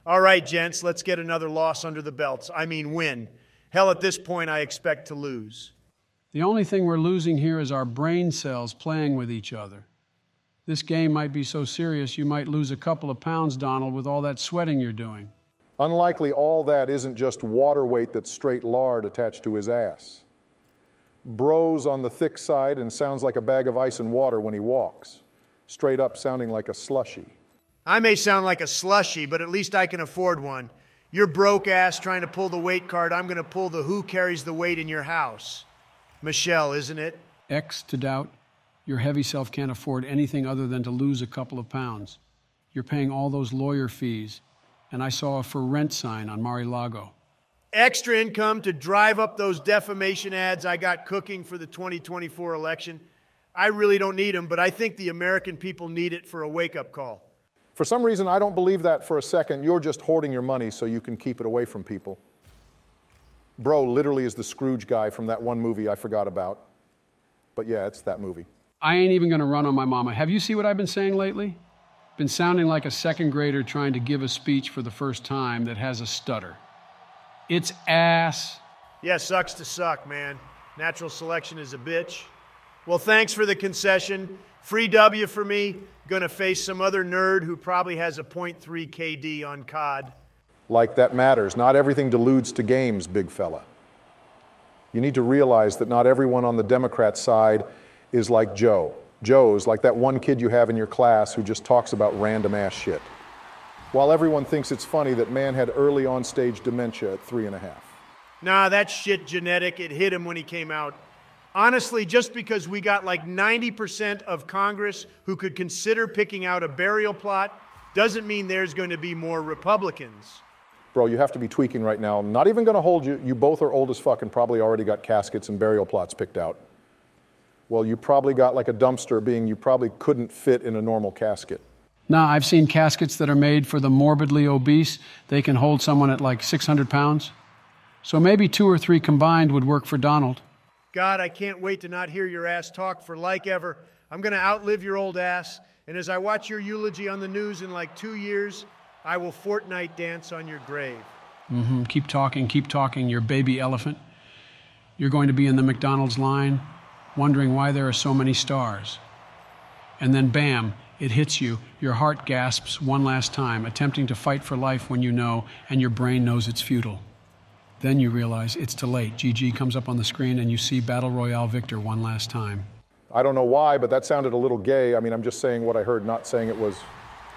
All right, gents, let's get another loss under the belts. I mean win. Hell, at this point, I expect to lose. The only thing we're losing here is our brain cells playing with each other. This game might be so serious you might lose a couple of pounds, Donald, with all that sweating you're doing. Unlikely all that isn't just water weight that's straight lard attached to his ass. Bro's on the thick side and sounds like a bag of ice and water when he walks. Straight up sounding like a slushie. I may sound like a slushie, but at least I can afford one. You're broke ass trying to pull the weight card. I'm going to pull the who carries the weight in your house. Michelle, isn't it? X to doubt. Your heavy self can't afford anything other than to lose a couple of pounds. You're paying all those lawyer fees. And I saw a for rent sign on Mar-a-Lago. Extra income to drive up those defamation ads I got cooking for the 2024 election. I really don't need them, but I think the American people need it for a wake-up call. For some reason, I don't believe that for a second. You're just hoarding your money so you can keep it away from people. Bro literally is the Scrooge guy from that one movie I forgot about. But yeah, it's that movie. I ain't even gonna run on my mama. Have you seen what I've been saying lately? Been sounding like a second grader trying to give a speech for the first time that has a stutter. It's ass. Yeah, sucks to suck, man. Natural selection is a bitch. Well, thanks for the concession. Free W for me. Gonna face some other nerd who probably has a .3 KD on COD. Like that matters. Not everything deludes to games, big fella. You need to realize that not everyone on the Democrat side is like Joe. Joe's like that one kid you have in your class who just talks about random ass shit. While everyone thinks it's funny that man had early on-stage dementia at 3.5. Nah, that shit genetic. It hit him when he came out. Honestly, just because we got like 90% of Congress who could consider picking out a burial plot doesn't mean there's going to be more Republicans. Bro, you have to be tweaking right now. I'm not even going to hold you. You both are old as fuck and probably already got caskets and burial plots picked out. Well, you probably got like a dumpster being you probably couldn't fit in a normal casket. Nah, I've seen caskets that are made for the morbidly obese. They can hold someone at like 600 pounds. So maybe 2 or 3 combined would work for Donald. God, I can't wait to not hear your ass talk for like ever. I'm going to outlive your old ass. And as I watch your eulogy on the news in like 2 years, I will Fortnite dance on your grave. Keep talking, your baby elephant. You're going to be in the McDonald's line, wondering why there are so many stars. And then bam, it hits you. Your heart gasps one last time, attempting to fight for life when you know, and your brain knows it's futile. Then you realize it's too late. GG comes up on the screen and you see Battle Royale victor one last time. I don't know why, but that sounded a little gay. I mean, I'm just saying what I heard, not saying it was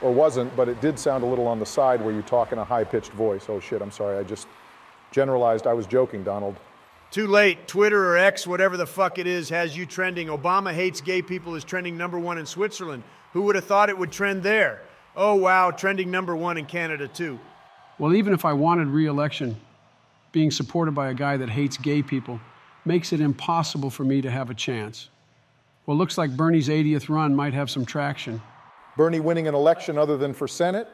or wasn't, but it did sound a little on the side where you talk in a high-pitched voice. Oh shit, I'm sorry, I just generalized. I was joking, Donald. Too late. Twitter or X, whatever the fuck it is, has you trending. Obama hates gay people is trending #1 in Switzerland. Who would have thought it would trend there? Oh wow, trending #1 in Canada too. Well, even if I wanted re-election, being supported by a guy that hates gay people makes it impossible for me to have a chance. Well, looks like Bernie's 80th run might have some traction. Bernie winning an election other than for Senate?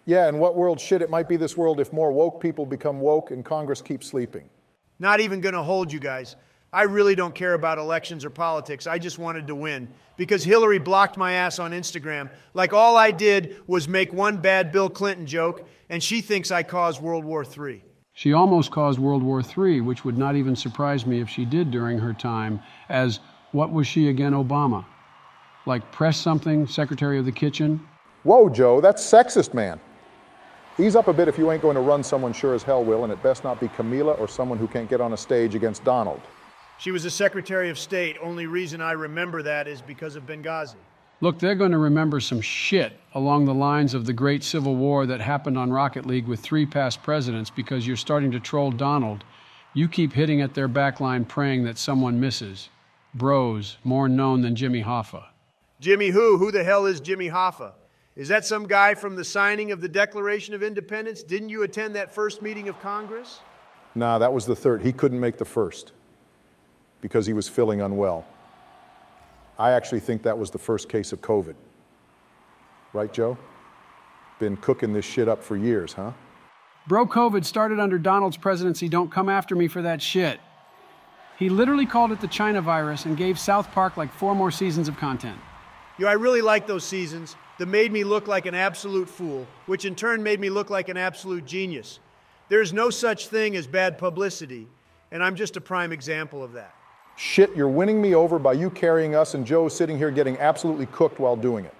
Yeah, in what world shit it might be this world if more woke people become woke and Congress keeps sleeping. Not even gonna hold you guys. I really don't care about elections or politics. I just wanted to win. Because Hillary blocked my ass on Instagram. Like all I did was make one bad Bill Clinton joke, and she thinks I caused World War III. She almost caused World War III, which would not even surprise me if she did during her time as, what was she again, Obama? Like press something, Secretary of the Kitchen? Whoa, Joe, that's sexist, man. Ease up a bit if you ain't going to run someone sure as hell will, and it best not be Camila or someone who can't get on a stage against Donald. She was a Secretary of State. Only reason I remember that is because of Benghazi. Look, they're going to remember some shit along the lines of the great Civil War that happened on Rocket League with 3 past presidents because you're starting to troll Donald. You keep hitting at their backline praying that someone misses. Bros, more known than Jimmy Hoffa. Jimmy who? Who the hell is Jimmy Hoffa? Is that some guy from the signing of the Declaration of Independence? Didn't you attend that first meeting of Congress? Nah, that was the third. He couldn't make the first because he was feeling unwell. I actually think that was the first case of COVID. Right, Joe? Been cooking this shit up for years, huh? Bro, COVID started under Donald's presidency. Don't come after me for that shit. He literally called it the China virus and gave South Park like 4 more seasons of content. I really like those seasons. that made me look like an absolute fool, which in turn made me look like an absolute genius. There's no such thing as bad publicity, and I'm just a prime example of that. Shit, you're winning me over by you carrying us and Joe sitting here getting absolutely cooked while doing it.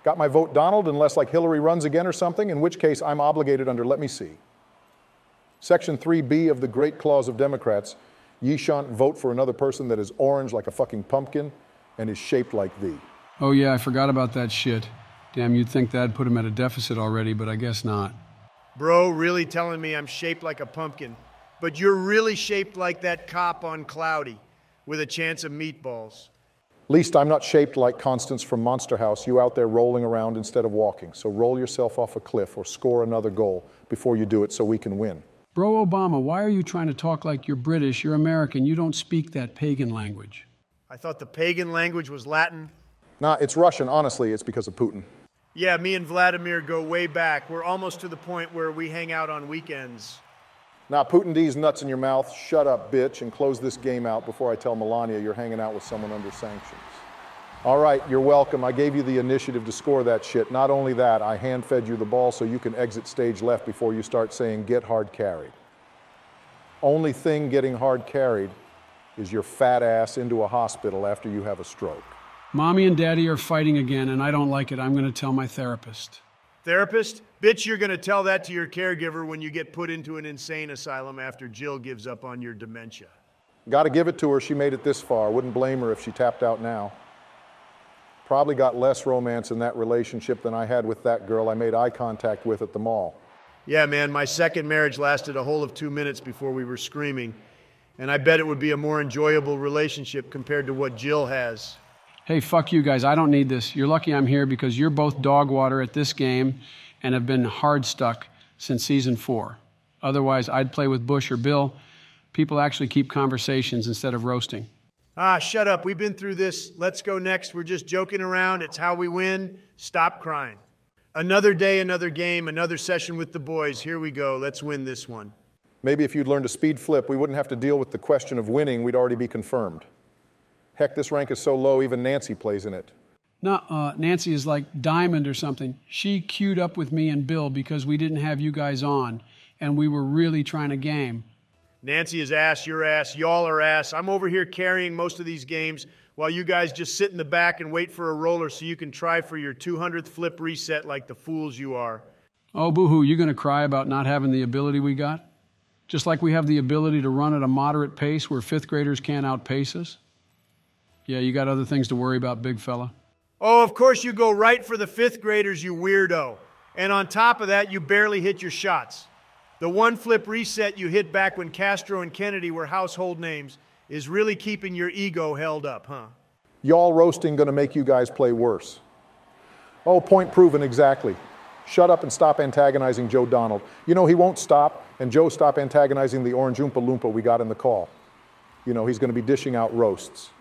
Got my vote, Donald, unless like Hillary runs again or something, in which case I'm obligated under, let me see. Section 3B of the Great Clause of Democrats, ye shan't vote for another person that is orange like a fucking pumpkin and is shaped like thee. Oh yeah, I forgot about that shit. Damn, you'd think that'd put him at a deficit already, but I guess not. Bro, really telling me I'm shaped like a pumpkin, but you're really shaped like that cop on Cloudy with a chance of meatballs. Least I'm not shaped like Constance from Monster House, you out there rolling around instead of walking. So roll yourself off a cliff or score another goal before you do it so we can win. Bro Obama, why are you trying to talk like you're British? You're American. You don't speak that pagan language. I thought the pagan language was Latin. Nah, it's Russian. Honestly, it's because of Putin. Yeah, me and Vladimir go way back. We're almost to the point where we hang out on weekends. Now, Putin D's nuts in your mouth. Shut up, bitch, and close this game out before I tell Melania you're hanging out with someone under sanctions. All right, you're welcome. I gave you the initiative to score that shit. Not only that, I hand-fed you the ball so you can exit stage left before you start saying, get hard carried. Only thing getting hard carried is your fat ass into a hospital after you have a stroke. Mommy and Daddy are fighting again, and I don't like it. I'm going to tell my therapist. Therapist? Bitch, you're going to tell that to your caregiver when you get put into an insane asylum after Jill gives up on your dementia. Got to give it to her. She made it this far. Wouldn't blame her if she tapped out now. Probably got less romance in that relationship than I had with that girl I made eye contact with at the mall. Yeah, man, my second marriage lasted a whole of 2 minutes before we were screaming. And I bet it would be a more enjoyable relationship compared to what Jill has. Hey, fuck you guys. I don't need this. You're lucky I'm here because you're both dog water at this game and have been hard stuck since season 4. Otherwise, I'd play with Bush or Bill. People actually keep conversations instead of roasting. Ah, shut up. We've been through this. Let's go next. We're just joking around. It's how we win. Stop crying. Another day, another game, another session with the boys. Here we go. Let's win this one. Maybe if you'd learned to speed flip, we wouldn't have to deal with the question of winning. We'd already be confirmed. Heck, this rank is so low, even Nancy plays in it. No, Nancy is like Diamond or something. She queued up with me and Bill because we didn't have you guys on, and we were really trying to game. Nancy is ass, you're ass, y'all are ass. I'm over here carrying most of these games while you guys just sit in the back and wait for a roller so you can try for your 200th flip reset like the fools you are. Oh, boo-hoo, you gonna cry about not having the ability we got? Just like we have the ability to run at a moderate pace where 5th graders can't outpace us? Yeah, you got other things to worry about, big fella. Oh, of course you go right for the 5th graders, you weirdo. And on top of that, you barely hit your shots. The one flip reset you hit back when Castro and Kennedy were household names is really keeping your ego held up, huh? Y'all roasting gonna make you guys play worse. Oh, point proven exactly. Shut up and stop antagonizing Joe Donald. You know, he won't stop, and Joe stop antagonizing the orange Oompa Loompa we got in the call. You know, he's gonna be dishing out roasts,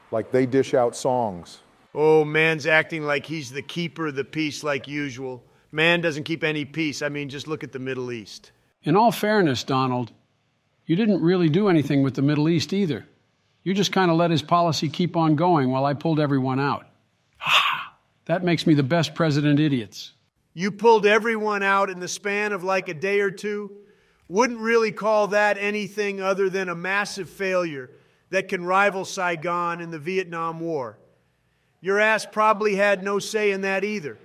like they dish out songs. Oh, man's acting like he's the keeper of the peace like usual. Man doesn't keep any peace. I mean, just look at the Middle East. In all fairness, Donald, you didn't really do anything with the Middle East either. You just kind of let his policy keep on going while I pulled everyone out. That makes me the best president idiots. You pulled everyone out in the span of like a day or two? Wouldn't really call that anything other than a massive failure that can rival Saigon in the Vietnam War. Your ass probably had no say in that either.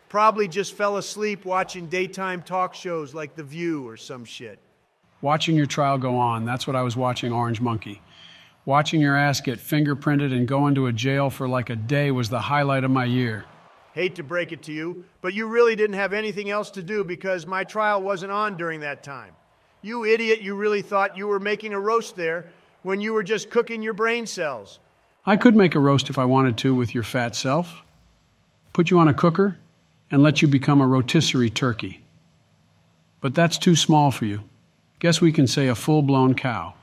Probably just fell asleep watching daytime talk shows like The View or some shit. Watching your trial go on, that's what I was watching, Orange Monkey. Watching your ass get fingerprinted and go into a jail for like a day was the highlight of my year. Hate to break it to you, but you really didn't have anything else to do because my trial wasn't on during that time. You idiot, you really thought you were making a roast there when you were just cooking your brain cells. I could make a roast if I wanted to with your fat self. Put you on a cooker and let you become a rotisserie turkey. But that's too small for you. Guess we can say a full-blown cow.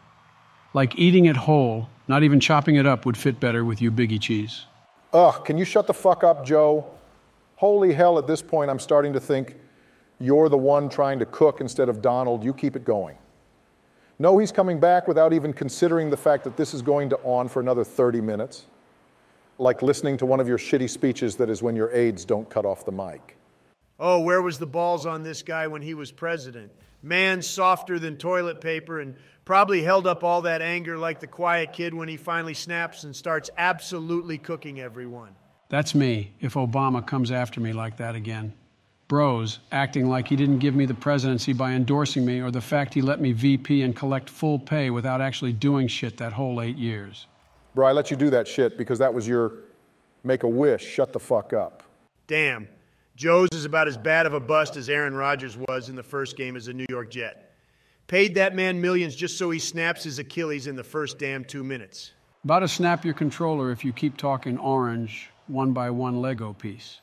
Like eating it whole, not even chopping it up would fit better with you, Biggie Cheese. Ugh, can you shut the fuck up, Joe? Holy hell, at this point I'm starting to think you're the one trying to cook instead of Donald. You keep it going. No, he's coming back without even considering the fact that this is going to on for another 30 minutes. Like listening to one of your shitty speeches that is when your aides don't cut off the mic. Oh, where was the balls on this guy when he was president? Man softer than toilet paper and probably held up all that anger like the quiet kid when he finally snaps and starts absolutely cooking everyone. That's me, if Obama comes after me like that again. Bros acting like he didn't give me the presidency by endorsing me, or the fact he let me VP and collect full pay without actually doing shit that whole 8 years. Bro, I let you do that shit because that was your make a wish, shut the fuck up. Damn. Joe's is about as bad of a bust as Aaron Rodgers was in the first game as a New York Jet. Paid that man millions just so he snaps his Achilles in the first damn 2 minutes. About to snap your controller if you keep talking orange, one by one Lego piece.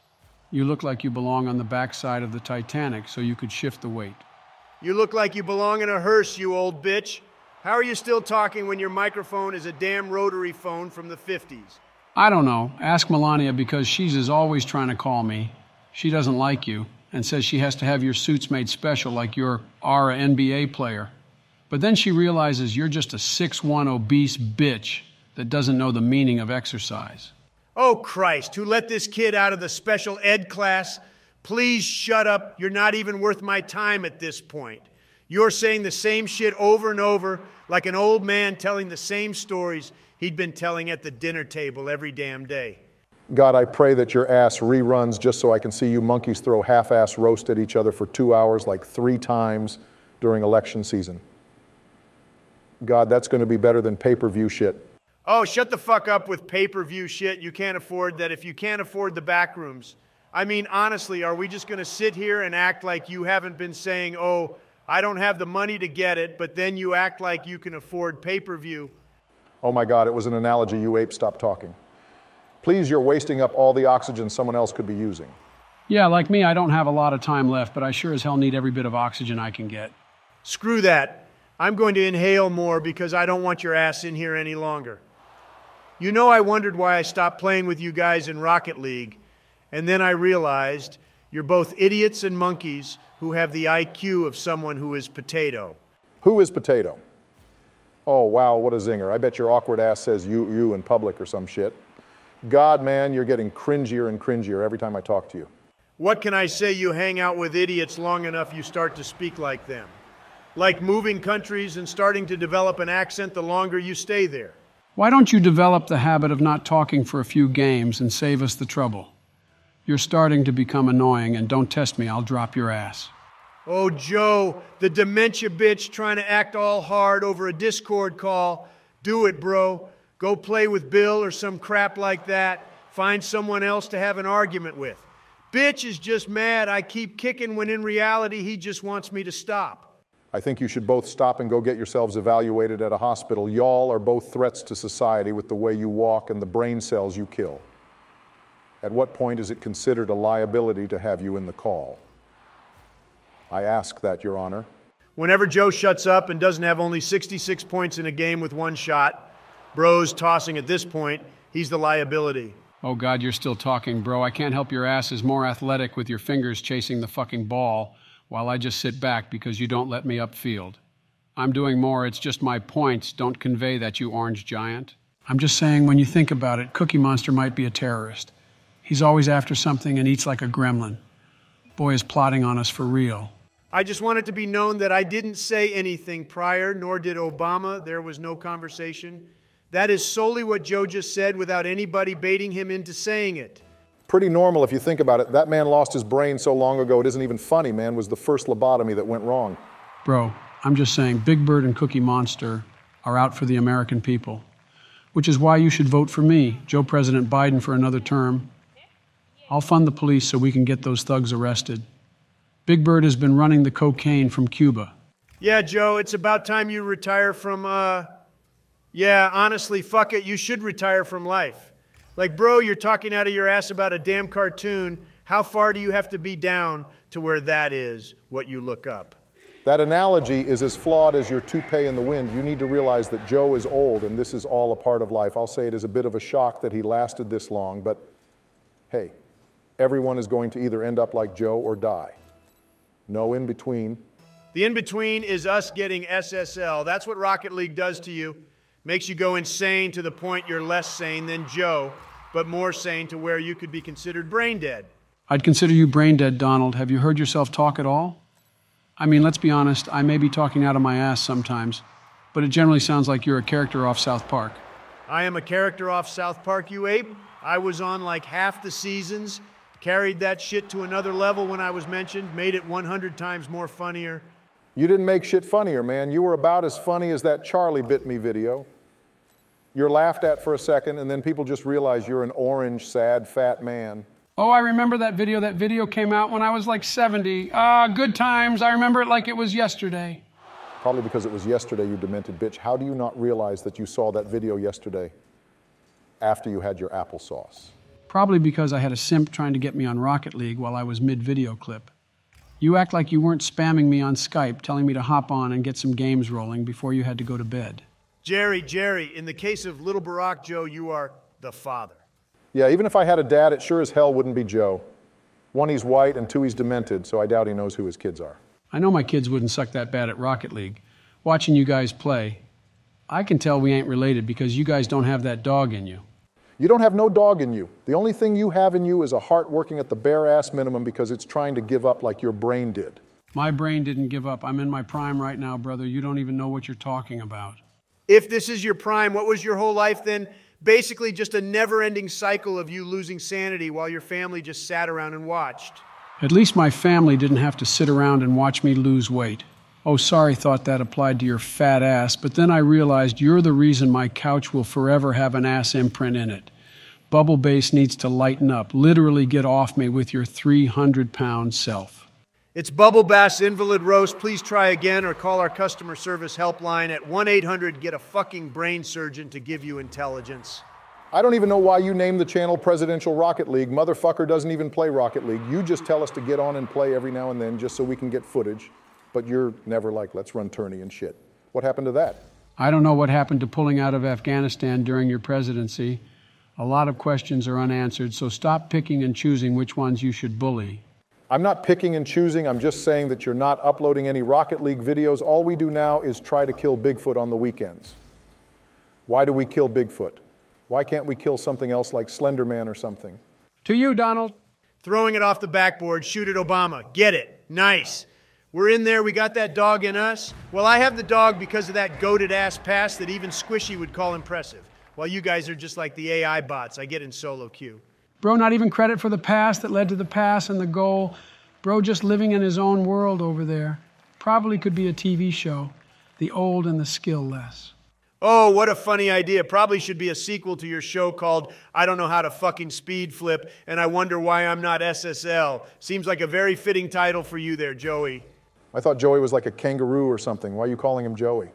You look like you belong on the backside of the Titanic, so you could shift the weight. You look like you belong in a hearse, you old bitch. How are you still talking when your microphone is a damn rotary phone from the 50s? I don't know. Ask Melania, because she's always trying to call me. She doesn't like you and says she has to have your suits made special like your Ara NBA player. But then she realizes you're just a 6'1" obese bitch that doesn't know the meaning of exercise. Oh, Christ, who let this kid out of the special ed class? Please shut up. You're not even worth my time at this point. You're saying the same shit over and over like an old man telling the same stories he'd been telling at the dinner table every damn day. God, I pray that your ass reruns just so I can see you monkeys throw half-ass roast at each other for 2 hours like 3 times during election season. God, that's going to be better than pay-per-view shit. Oh, shut the fuck up with pay-per-view shit you can't afford that if you can't afford the back rooms. I mean, honestly, are we just going to sit here and act like you haven't been saying, oh, I don't have the money to get it, but then you act like you can afford pay-per-view? Oh my God, it was an analogy. You ape, stop talking. Please, you're wasting up all the oxygen someone else could be using. Yeah, like me, I don't have a lot of time left, but I sure as hell need every bit of oxygen I can get. Screw that. I'm going to inhale more because I don't want your ass in here any longer. You know, I wondered why I stopped playing with you guys in Rocket League, and then I realized you're both idiots and monkeys who have the IQ of someone who is potato. Who is potato? Oh, wow, what a zinger. I bet your awkward ass says you in public or some shit. God, man, you're getting cringier and cringier every time I talk to you. What can I say? You hang out with idiots long enough, you start to speak like them. Like moving countries and starting to develop an accent the longer you stay there. Why don't you develop the habit of not talking for a few games and save us the trouble? You're starting to become annoying, and don't test me, I'll drop your ass. Oh, Joe, the dementia bitch trying to act all hard over a Discord call. Do it, bro. Go play with Bill or some crap like that. Find someone else to have an argument with. Bitch is just mad I keep kicking when in reality he just wants me to stop. I think you should both stop and go get yourselves evaluated at a hospital. Y'all are both threats to society with the way you walk and the brain cells you kill. At what point is it considered a liability to have you in the call? I ask that, Your Honor. Whenever Joe shuts up and doesn't have only 66 points in a game with one shot, bro's tossing at this point, he's the liability. Oh God, you're still talking, bro. I can't help your ass is more athletic with your fingers chasing the fucking ball while I just sit back because you don't let me upfield. I'm doing more, it's just my points don't convey that, you orange giant. I'm just saying, when you think about it, Cookie Monster might be a terrorist. He's always after something and eats like a gremlin. Boy is plotting on us for real. I just want it to be known that I didn't say anything prior, nor did Obama. There was no conversation. That is solely what Joe just said without anybody baiting him into saying it. Pretty normal if you think about it. That man lost his brain so long ago, it isn't even funny, man. It was the first lobotomy that went wrong. Bro, I'm just saying, Big Bird and Cookie Monster are out for the American people, which is why you should vote for me, Joe President Biden, for another term. I'll fund the police so we can get those thugs arrested. Big Bird has been running the cocaine from Cuba. Yeah, Joe, it's about time you retire from, yeah, honestly, fuck it, you should retire from life. Like, bro, you're talking out of your ass about a damn cartoon. How far do you have to be down to where that is what you look up? That analogy is as flawed as your toupee in the wind. You need to realize that Joe is old and this is all a part of life. I'll say it is a bit of a shock that he lasted this long, but hey, everyone is going to either end up like Joe or die. No in between. The in between is us getting SSL. That's what Rocket League does to you. Makes you go insane to the point you're less sane than Joe, but more sane to where you could be considered brain dead. I'd consider you brain dead, Donald. Have you heard yourself talk at all? I mean, let's be honest, I may be talking out of my ass sometimes, but it generally sounds like you're a character off South Park. I am a character off South Park, you ape. I was on like half the seasons, carried that shit to another level when I was mentioned, made it 100 times more funnier. You didn't make shit funnier, man. You were about as funny as that Charlie Bit Me video. You're laughed at for a second, and then people just realize you're an orange, sad, fat man. Oh, I remember that video. That video came out when I was like 70. Good times. I remember it like it was yesterday. Probably because it was yesterday, you demented bitch. How do you not realize that you saw that video yesterday after you had your applesauce? Probably because I had a simp trying to get me on Rocket League while I was mid-video clip. You act like you weren't spamming me on Skype, telling me to hop on and get some games rolling before you had to go to bed. Jerry, in the case of little Barack Joe, you are the father. Yeah, even if I had a dad, it sure as hell wouldn't be Joe. One, he's white, and two, he's demented, so I doubt he knows who his kids are. I know my kids wouldn't suck that bad at Rocket League. Watching you guys play, I can tell we ain't related because you guys don't have that dog in you. You don't have no dog in you. The only thing you have in you is a heart working at the bare ass minimum because it's trying to give up like your brain did. My brain didn't give up. I'm in my prime right now, brother. You don't even know what you're talking about. If this is your prime, what was your whole life then? Basically just a never-ending cycle of you losing sanity while your family just sat around and watched. At least my family didn't have to sit around and watch me lose weight. Oh, sorry, thought that applied to your fat ass, but then I realized you're the reason my couch will forever have an ass imprint in it. Bubble Base needs to lighten up, literally get off me with your 300-pound self. It's Bubble Bass Invalid Roast. Please try again or call our customer service helpline at 1-800-GET-A-FUCKING-BRAIN SURGEON to give you intelligence. I don't even know why you named the channel Presidential Rocket League. Motherfucker doesn't even play Rocket League. You just tell us to get on and play every now and then just so we can get footage. But you're never like, let's run tourney and shit. What happened to that? I don't know what happened to pulling out of Afghanistan during your presidency. A lot of questions are unanswered, so stop picking and choosing which ones you should bully. I'm not picking and choosing. I'm just saying that you're not uploading any Rocket League videos. All we do now is try to kill Bigfoot on the weekends. Why do we kill Bigfoot? Why can't we kill something else like Slender Man or something? To you, Donald. Throwing it off the backboard, shoot at Obama. Get it. Nice. We're in there, we got that dog in us. Well, I have the dog because of that goated ass pass that even Squishy would call impressive. While you guys are just like the AI bots I get in solo queue. Bro, not even credit for the pass that led to the pass and the goal. Bro just living in his own world over there. Probably could be a TV show. The old and the skill-less. Oh, what a funny idea. Probably should be a sequel to your show called I Don't Know How to Fucking Speed Flip, and I Wonder Why I'm Not SSL. Seems like a very fitting title for you there, Joey. I thought Joey was like a kangaroo or something. Why are you calling him Joey?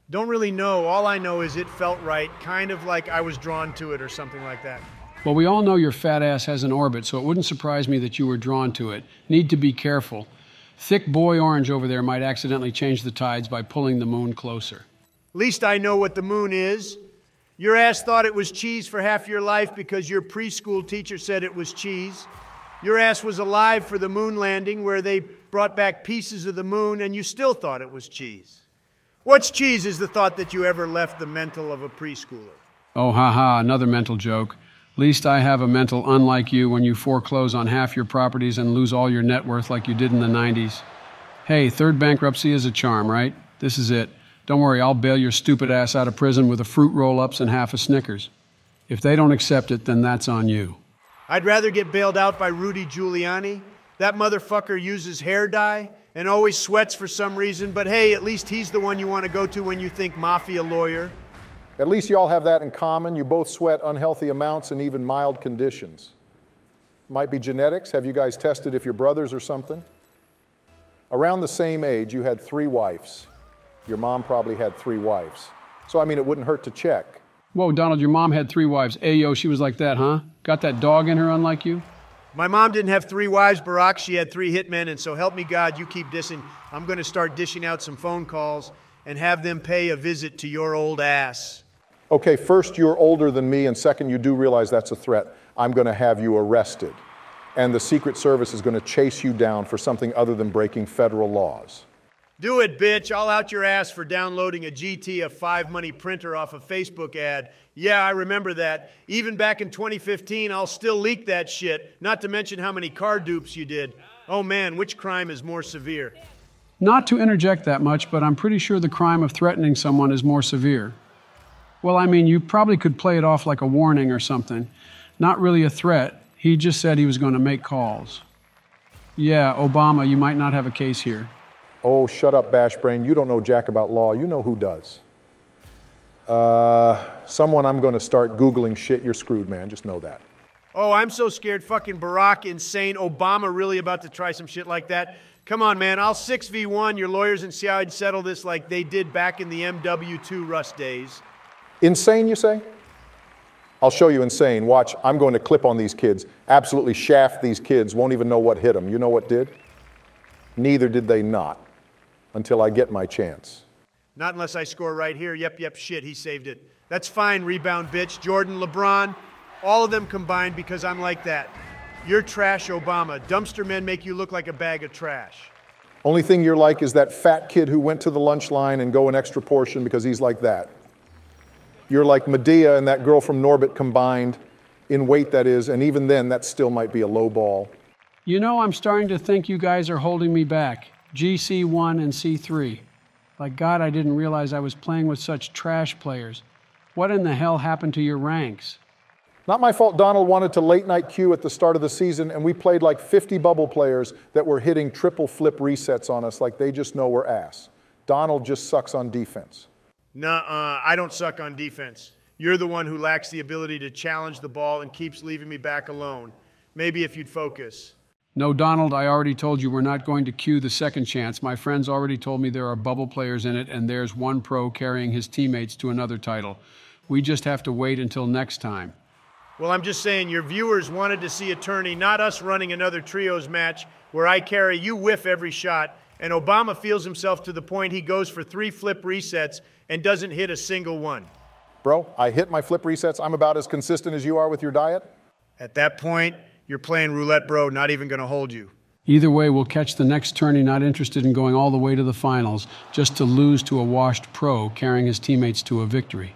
Don't really know. All I know is it felt right, kind of like I was drawn to it or something like that. Well, we all know your fat ass has an orbit, so it wouldn't surprise me that you were drawn to it. Need to be careful. Thick boy orange over there might accidentally change the tides by pulling the moon closer. At least I know what the moon is. Your ass thought it was cheese for half your life because your preschool teacher said it was cheese. Your ass was alive for the moon landing where they brought back pieces of the moon and you still thought it was cheese. What's cheese is the thought that you ever left the mental of a preschooler. Oh, haha, another mental joke. Least I have a mental unlike you when you foreclose on half your properties and lose all your net worth like you did in the 90s. Hey, third bankruptcy is a charm, right? This is it. Don't worry, I'll bail your stupid ass out of prison with a fruit roll-ups and half a Snickers. If they don't accept it, then that's on you. I'd rather get bailed out by Rudy Giuliani. That motherfucker uses hair dye and always sweats for some reason, but hey, at least he's the one you want to go to when you think mafia lawyer. At least you all have that in common. You both sweat unhealthy amounts in even mild conditions. Might be genetics. Have you guys tested if you're brothers or something? Around the same age, you had 3 wives. Your mom probably had 3 wives. So, I mean, it wouldn't hurt to check. Whoa, Donald, your mom had 3 wives. Ayo, she was like that, huh? Got that dog in her unlike you? My mom didn't have 3 wives, Barack. She had 3 hitmen, and so help me God, you keep dissing. I'm going to start dishing out some phone calls and have them pay a visit to your old ass. Okay, first, you're older than me, and second, you do realize that's a threat. I'm going to have you arrested. And the Secret Service is going to chase you down for something other than breaking federal laws. Do it, bitch. I'll out your ass for downloading a GT, a 5-money printer off a Facebook ad. Yeah, I remember that. Even back in 2015, I'll still leak that shit, not to mention how many car dupes you did. Oh man, which crime is more severe? Not to interject that much, but I'm pretty sure the crime of threatening someone is more severe. Well, I mean, you probably could play it off like a warning or something. Not really a threat. He just said he was going to make calls. Yeah, Obama, you might not have a case here. Oh, shut up, bash brain. You don't know jack about law. You know who does. Someone I'm going to start Googling shit. You're screwed, man. Just know that. Oh, I'm so scared. Fucking Barack, insane. Obama really about to try some shit like that? Come on, man. I'll 6v1 your lawyers and see how I'd settle this like they did back in the MW2 Rust days. Insane, you say? I'll show you insane. Watch, I'm going to clip on these kids. Absolutely shaft these kids. Won't even know what hit them. You know what did? Neither did they not. Until I get my chance. Not unless I score right here. Yep, shit, he saved it. That's fine, rebound bitch. Jordan, LeBron, all of them combined because I'm like that. You're trash, Obama. Dumpster men make you look like a bag of trash. Only thing you're like is that fat kid who went to the lunch line and go an extra portion because he's like that. You're like Medea and that girl from Norbit combined, in weight that is, and even then that still might be a low ball. You know, I'm starting to think you guys are holding me back. GC1 and C3. Like God, I didn't realize I was playing with such trash players. What in the hell happened to your ranks? Not my fault Donald wanted to late night queue at the start of the season and we played like 50 bubble players that were hitting triple flip resets on us like they just know we're ass. Donald just sucks on defense. Nuh-uh, I don't suck on defense. You're the one who lacks the ability to challenge the ball and keeps leaving me back alone. Maybe if you'd focus. No, Donald, I already told you we're not going to queue the second chance. My friends already told me there are bubble players in it, and there's one pro carrying his teammates to another title. We just have to wait until next time. Well, I'm just saying your viewers wanted to see a tourney, not us running another trios match where I carry, you whiff every shot, and Obama feels himself to the point he goes for 3 flip resets and doesn't hit a single one. Bro, I hit my flip resets. I'm about as consistent as you are with your diet. At that point, you're playing roulette, bro, not even going to hold you. Either way, we'll catch the next tourney, not interested in going all the way to the finals, just to lose to a washed pro carrying his teammates to a victory.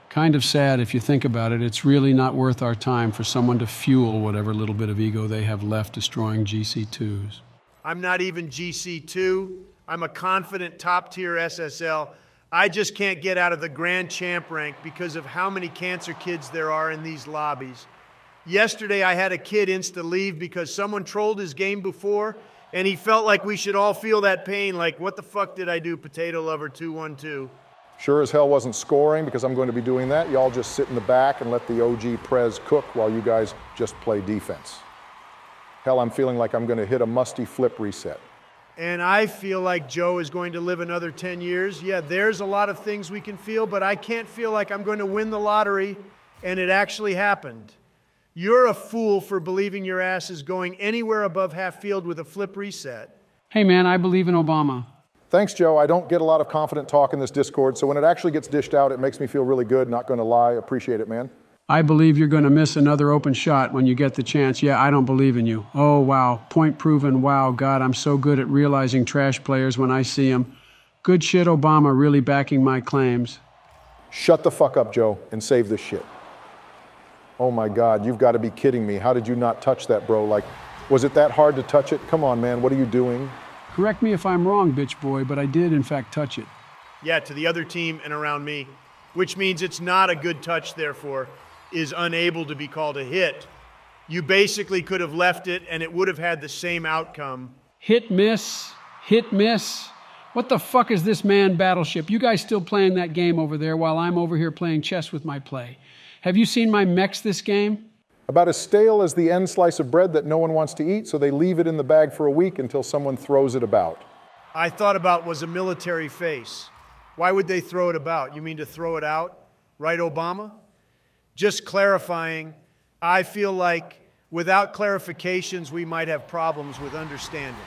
Kind of sad if you think about it. It's really not worth our time for someone to fuel whatever little bit of ego they have left destroying GC2s. I'm not even GC2. I'm a confident top-tier SSL. I just can't get out of the Grand Champ rank because of how many cancer kids there are in these lobbies. Yesterday, I had a kid insta-leave because someone trolled his game before, and he felt like we should all feel that pain, like, what the fuck did I do, Potato Lover 212? Sure as hell wasn't scoring because I'm going to be doing that. Y'all just sit in the back and let the OG Prez cook while you guys just play defense. Hell, I'm feeling like I'm going to hit a musty flip reset. And I feel like Joe is going to live another 10 years. Yeah, there's a lot of things we can feel, but I can't feel like I'm going to win the lottery, and it actually happened. You're a fool for believing your ass is going anywhere above half field with a flip reset. Hey man, I believe in Obama. Thanks, Joe. I don't get a lot of confident talk in this Discord, so when it actually gets dished out, it makes me feel really good. Not going to lie. Appreciate it, man. I believe you're going to miss another open shot when you get the chance. Yeah, I don't believe in you. Oh, wow. Point proven. Wow, God, I'm so good at realizing trash players when I see them. Good shit, Obama, really backing my claims. Shut the fuck up, Joe, and save this shit. Oh my God, you've got to be kidding me. How did you not touch that, bro? Like, was it that hard to touch it? Come on, man, what are you doing? Correct me if I'm wrong, bitch boy, but I did in fact touch it. Yeah, to the other team and around me, which means it's not a good touch, therefore, is unable to be called a hit. You basically could have left it and it would have had the same outcome. Hit, miss, hit, miss. What the fuck is this man battleship? You guys still playing that game over there while I'm over here playing chess with my play. Have you seen my mechs this game? About as stale as the end slice of bread that no one wants to eat, so they leave it in the bag for a week until someone throws it about. I thought about was a military face. Why would they throw it about? You mean to throw it out? Right, Obama? Just clarifying, I feel like without clarifications, we might have problems with understanding.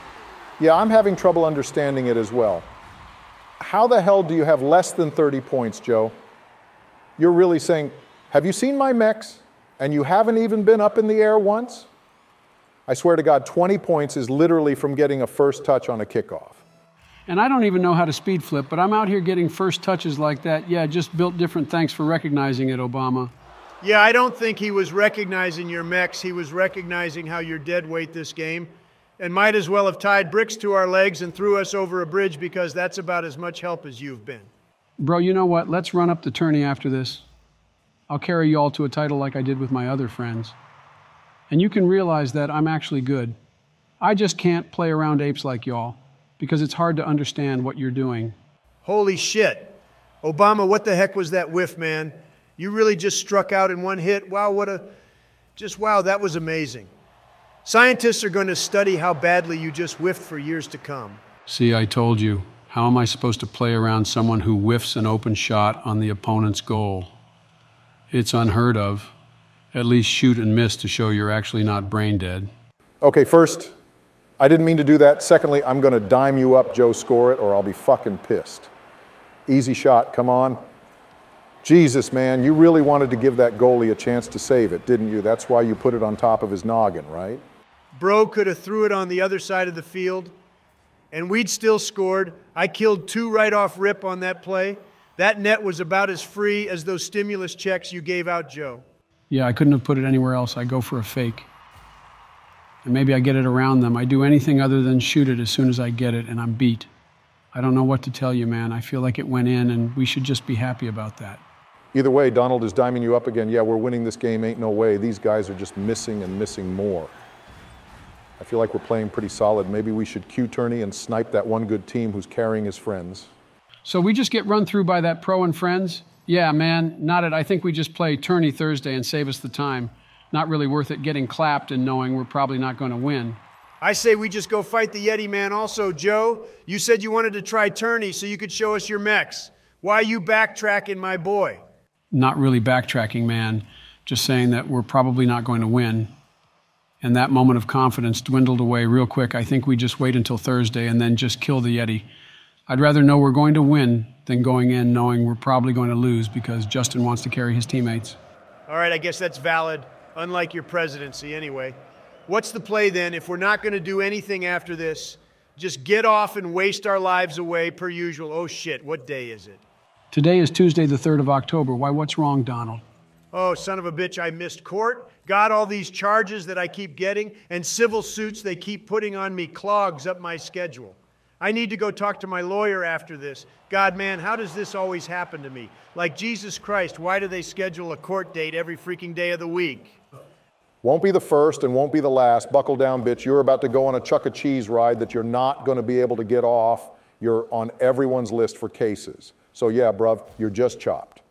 Yeah, I'm having trouble understanding it as well. How the hell do you have less than 30 points, Joe? You're really saying, have you seen my mechs? And you haven't even been up in the air once? I swear to God, 20 points is literally from getting a first touch on a kickoff. And I don't even know how to speed flip, but I'm out here getting first touches like that. Yeah, just built different. Thanks for recognizing it, Obama. Yeah, I don't think he was recognizing your mechs. He was recognizing how you're dead weight this game, and might as well have tied bricks to our legs and threw us over a bridge, because that's about as much help as you've been. Bro, you know what? Let's run up the tourney after this. I'll carry y'all to a title like I did with my other friends. And you can realize that I'm actually good. I just can't play around apes like y'all, because it's hard to understand what you're doing. Holy shit. Obama, what the heck was that whiff, man? You really just struck out in one hit? Wow, wow, that was amazing. Scientists are going to study how badly you just whiffed for years to come. See, I told you. How am I supposed to play around someone who whiffs an open shot on the opponent's goal? It's unheard of. At least shoot and miss to show you're actually not brain dead. Okay, first, I didn't mean to do that. Secondly, I'm going to dime you up, Joe, score it, or I'll be fucking pissed. Easy shot, come on. Jesus, man, you really wanted to give that goalie a chance to save it, didn't you? That's why you put it on top of his noggin, right? Bro could have threw it on the other side of the field, and we'd still scored. I killed 2 right off rip on that play. That net was about as free as those stimulus checks you gave out, Joe. Yeah, I couldn't have put it anywhere else. I go for a fake. And maybe I get it around them. I do anything other than shoot it as soon as I get it, and I'm beat. I don't know what to tell you, man. I feel like it went in, and we should just be happy about that. Either way, Donald is diming you up again. Yeah, we're winning this game, ain't no way. These guys are just missing and missing more. I feel like we're playing pretty solid. Maybe we should cue tourney and snipe that one good team who's carrying his friends. So we just get run through by that pro and friends? Yeah, man, not it. I think we just play tourney Thursday and save us the time. Not really worth it getting clapped and knowing we're probably not going to win. I say we just go fight the Yeti man also, Joe. You said you wanted to try tourney so you could show us your mechs. Why are you backtracking, my boy? Not really backtracking, man. Just saying that we're probably not going to win. And that moment of confidence dwindled away real quick. I think we just wait until Thursday and then just kill the Yeti. I'd rather know we're going to win than going in knowing we're probably going to lose because Justin wants to carry his teammates. All right, I guess that's valid, unlike your presidency anyway. What's the play then? If we're not going to do anything after this, just get off and waste our lives away per usual. Oh shit, what day is it? Today is Tuesday the 3rd of October. Why, what's wrong, Donald? Oh, son of a bitch, I missed court. Got all these charges that I keep getting, and civil suits they keep putting on me clogs up my schedule. I need to go talk to my lawyer after this. God, man, how does this always happen to me? Like Jesus Christ, why do they schedule a court date every freaking day of the week? Won't be the first and won't be the last. Buckle down, bitch. You're about to go on a Chuck E. Cheese ride that you're not going to be able to get off. You're on everyone's list for cases. So yeah, bruv, you're just chopped.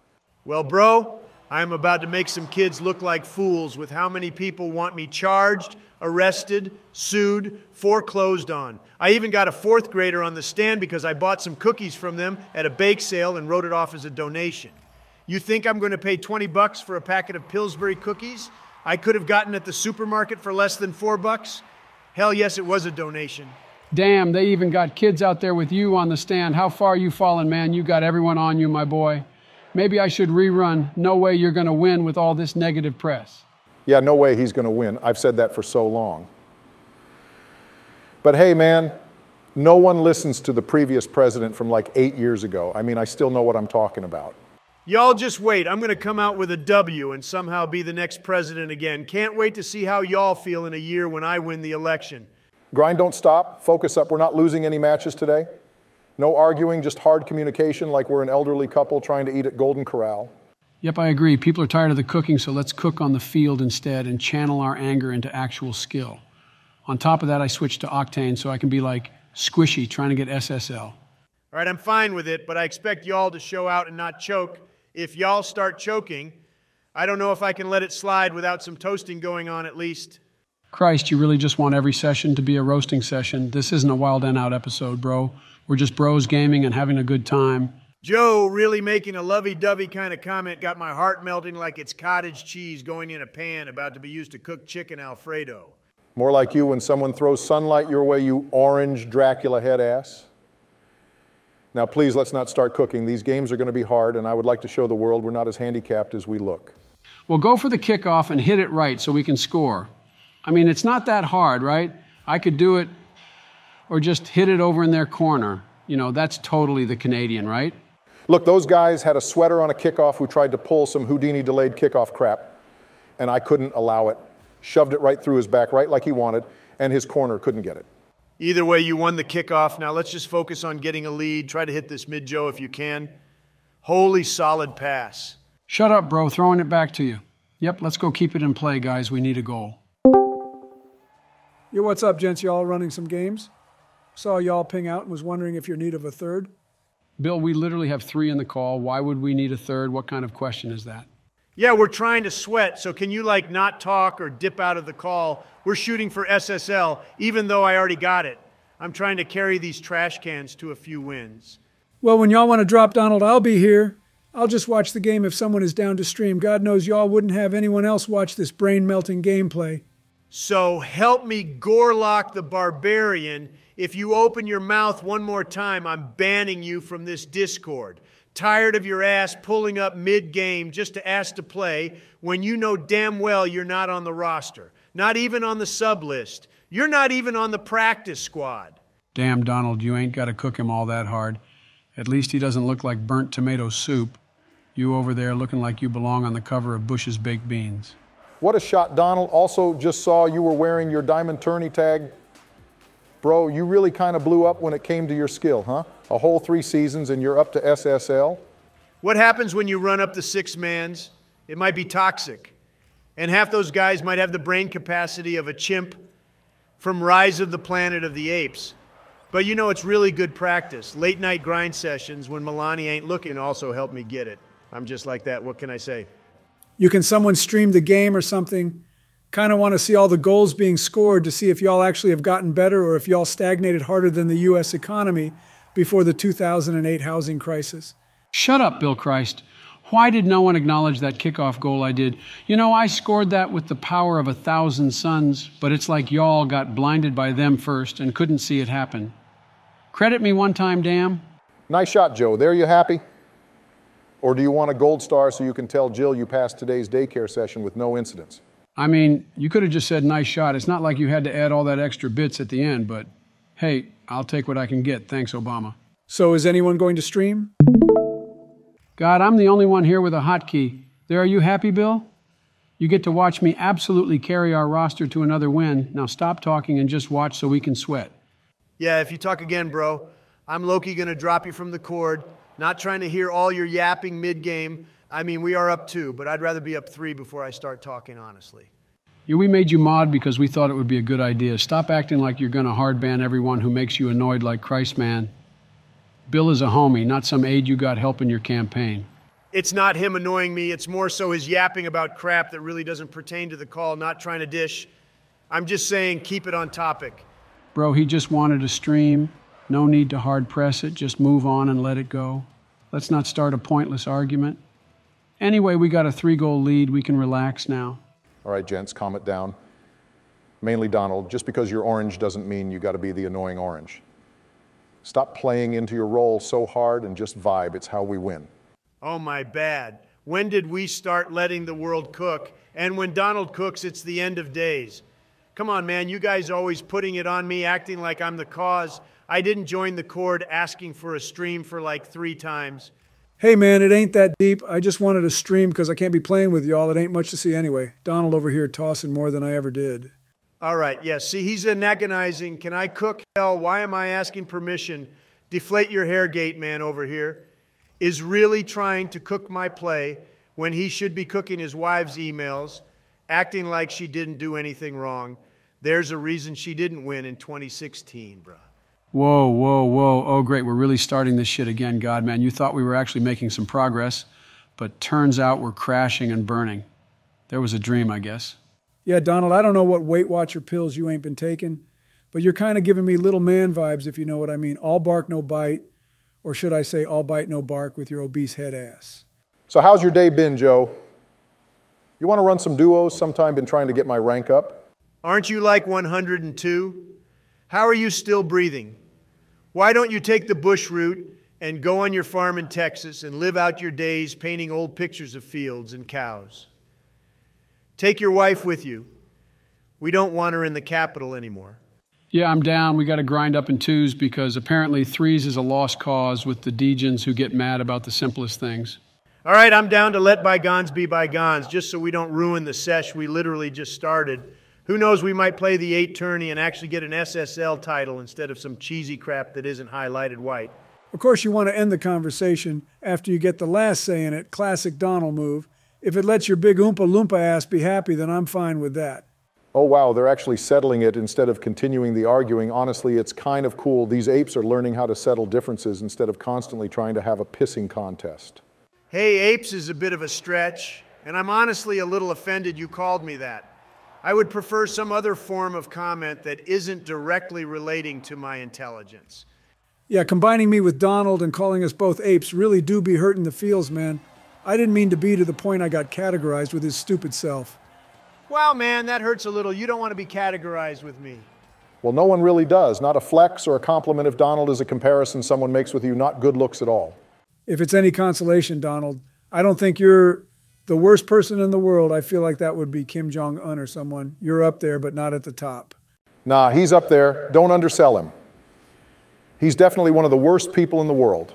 Well, bro, I'm about to make some kids look like fools with how many people want me charged, arrested, sued, foreclosed on. I even got a 4th grader on the stand because I bought some cookies from them at a bake sale and wrote it off as a donation. You think I'm going to pay 20 bucks for a packet of Pillsbury cookies I could have gotten at the supermarket for less than $4? Hell yes, it was a donation. Damn, they even got kids out there with you on the stand. How far you fallen, man? You got everyone on you, my boy. Maybe I should rerun No Way You're Gonna Win with all this negative press. Yeah, no way he's going to win. I've said that for so long. But hey, man, no one listens to the previous president from like 8 years ago. I mean, I still know what I'm talking about. Y'all just wait. I'm going to come out with a W and somehow be the next president again. Can't wait to see how y'all feel in a year when I win the election. Grind, don't stop. Focus up. We're not losing any matches today. No arguing, just hard communication like we're an elderly couple trying to eat at Golden Corral. Yep, I agree. People are tired of the cooking, so let's cook on the field instead and channel our anger into actual skill. On top of that, I switched to Octane so I can be like Squishy trying to get SSL. All right, I'm fine with it, but I expect y'all to show out and not choke. If y'all start choking, I don't know if I can let it slide without some toasting going on at least. Christ, you really just want every session to be a roasting session. This isn't a Wild and Out episode, bro. We're just bros gaming and having a good time. Joe really making a lovey-dovey kind of comment got my heart melting like it's cottage cheese going in a pan about to be used to cook chicken Alfredo. More like you when someone throws sunlight your way, you orange Dracula head ass. Now, please, let's not start cooking. These games are going to be hard, and I would like to show the world we're not as handicapped as we look. Well, go for the kickoff and hit it right so we can score. I mean, it's not that hard, right? I could do it or just hit it over in their corner. You know, that's totally the Canadian, right? Look, those guys had a sweater on a kickoff who tried to pull some Houdini delayed kickoff crap, and I couldn't allow it. Shoved it right through his back, right like he wanted, and his corner couldn't get it. Either way, you won the kickoff. Now let's just focus on getting a lead. Try to hit this mid, Joe, if you can. Holy solid pass. Shut up, bro. Throwing it back to you. Yep, let's go keep it in play, guys. We need a goal. Yo, what's up, gents? Y'all running some games? Saw y'all ping out and was wondering if you're in need of a third. Bill, we literally have 3 in the call. Why would we need a third? What kind of question is that? Yeah, we're trying to sweat, so can you not talk or dip out of the call? We're shooting for SSL, even though I already got it. I'm trying to carry these trash cans to a few wins. Well, when y'all want to drop Donald, I'll be here. I'll just watch the game if someone is down to stream. God knows y'all wouldn't have anyone else watch this brain-melting gameplay. So help me Gorlock the Barbarian. If you open your mouth one more time, I'm banning you from this Discord. Tired of your ass pulling up mid-game just to ask to play when you know damn well you're not on the roster. Not even on the sub list. You're not even on the practice squad. Damn, Donald, you ain't got to cook him all that hard. At least he doesn't look like burnt tomato soup. You over there looking like you belong on the cover of Bush's Baked Beans. What a shot, Donald. Also just saw you were wearing your diamond tourney tag. Bro, you really kind of blew up when it came to your skill, huh? A whole 3 seasons and you're up to SSL? What happens when you run up the 6-mans? It might be toxic. And half those guys might have the brain capacity of a chimp from Rise of the Planet of the Apes. But you know it's really good practice. Late night grind sessions when Milani ain't looking also help me get it. I'm just like that. What can I say? You can someone stream the game or something. Kind of want to see all the goals being scored to see if y'all actually have gotten better or if y'all stagnated harder than the U.S. economy before the 2008 housing crisis. Shut up, Bill Christ. Why did no one acknowledge that kickoff goal I did? You know, I scored that with the power of 1,000 suns, but it's like y'all got blinded by them first and couldn't see it happen. Credit me one time, damn. Nice shot, Joe. There, you happy? Or do you want a gold star so you can tell Jill you passed today's daycare session with no incidents? I mean, you could have just said nice shot. It's not like you had to add all that extra bits at the end, but hey, I'll take what I can get. Thanks, Obama. So is anyone going to stream? God, I'm the only one here with a hotkey. There, are you happy, Bill? You get to watch me absolutely carry our roster to another win. Now stop talking and just watch so we can sweat. Yeah, if you talk again, bro, I'm low-key going to drop you from the cord. Not trying to hear all your yapping mid-game. I mean, we are up 2, but I'd rather be up 3 before I start talking honestly. Yeah, we made you mod because we thought it would be a good idea. Stop acting like you're going to hard ban everyone who makes you annoyed like Christ, man. Bill is a homie, not some aide you got helping your campaign. It's not him annoying me. It's more so his yapping about crap that really doesn't pertain to the call, not trying to dish. I'm just saying keep it on topic. Bro, he just wanted to stream. No need to hard press it. Just move on and let it go. Let's not start a pointless argument. Anyway, we got a 3-goal lead. We can relax now. All right, gents, calm it down. Mainly Donald, just because you're orange doesn't mean you got to be the annoying orange. Stop playing into your role so hard and just vibe. It's how we win. Oh, my bad. When did we start letting the world cook? And when Donald cooks, it's the end of days. Come on, man. You guys always putting it on me, acting like I'm the cause. I didn't join the cord asking for a stream for like 3 times. Hey man, it ain't that deep. I just wanted to stream because I can't be playing with y'all. It ain't much to see anyway. Donald over here tossing more than I ever did. All right, yes. See, he's agonizing. Can I cook? Hell, why am I asking permission? Deflate your hair gate man over here is really trying to cook my play when he should be cooking his wife's emails, acting like she didn't do anything wrong. There's a reason she didn't win in 2016, bruh. Whoa, whoa, whoa. Oh, great. We're really starting this shit again, God, man. You thought we were actually making some progress, but turns out we're crashing and burning. There was a dream, I guess. Yeah, Donald, I don't know what Weight Watcher pills you ain't been taking, but you're kind of giving me little man vibes, if you know what I mean. All bark, no bite. Or should I say all bite, no bark with your obese head ass. So how's your day been, Joe? You want to run some duos? Sometime been trying to get my rank up. Aren't you like 102? How are you still breathing? Why don't you take the bush route and go on your farm in Texas and live out your days painting old pictures of fields and cows? Take your wife with you. We don't want her in the capital anymore. Yeah, I'm down. We got to grind up in twos because apparently threes is a lost cause with the degens who get mad about the simplest things. All right, I'm down to let bygones be bygones, just so we don't ruin the sesh we literally just started. Who knows, we might play the 8 tourney and actually get an SSL title instead of some cheesy crap that isn't highlighted white. Of course, you want to end the conversation after you get the last say in it, classic Donald move. If it lets your big Oompa Loompa ass be happy, then I'm fine with that. Oh wow, they're actually settling it instead of continuing the arguing. Honestly, it's kind of cool. These apes are learning how to settle differences instead of constantly trying to have a pissing contest. Hey, apes is a bit of a stretch, and I'm honestly a little offended you called me that. I would prefer some other form of comment that isn't directly relating to my intelligence. Yeah, combining me with Donald and calling us both apes really do be hurting the feels, man. I didn't mean to be to the point I got categorized with his stupid self. Wow, man, that hurts a little. You don't want to be categorized with me. Well, no one really does. Not a flex or a compliment if Donald is a comparison someone makes with you, not good looks at all. If it's any consolation, Donald, I don't think you're the worst person in the world. I feel like that would be Kim Jong-un or someone. You're up there, but not at the top. Nah, he's up there. Don't undersell him. He's definitely one of the worst people in the world.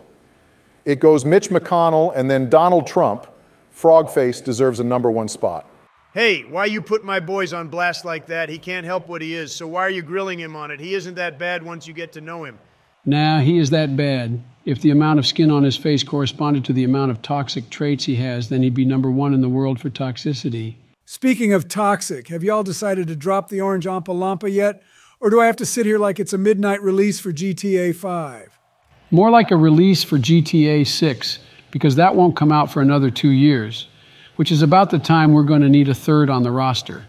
It goes Mitch McConnell and then Donald Trump. Frogface deserves a #1 spot. Hey, why you put my boys on blast like that? He can't help what he is, so why are you grilling him on it? He isn't that bad once you get to know him. Nah, he is that bad. If the amount of skin on his face corresponded to the amount of toxic traits he has, then he'd be #1 in the world for toxicity. Speaking of toxic, have y'all decided to drop the orange Oompa Loompa yet? Or do I have to sit here like it's a midnight release for GTA 5? More like a release for GTA 6, because that won't come out for another 2 years, which is about the time we're going to need a third on the roster.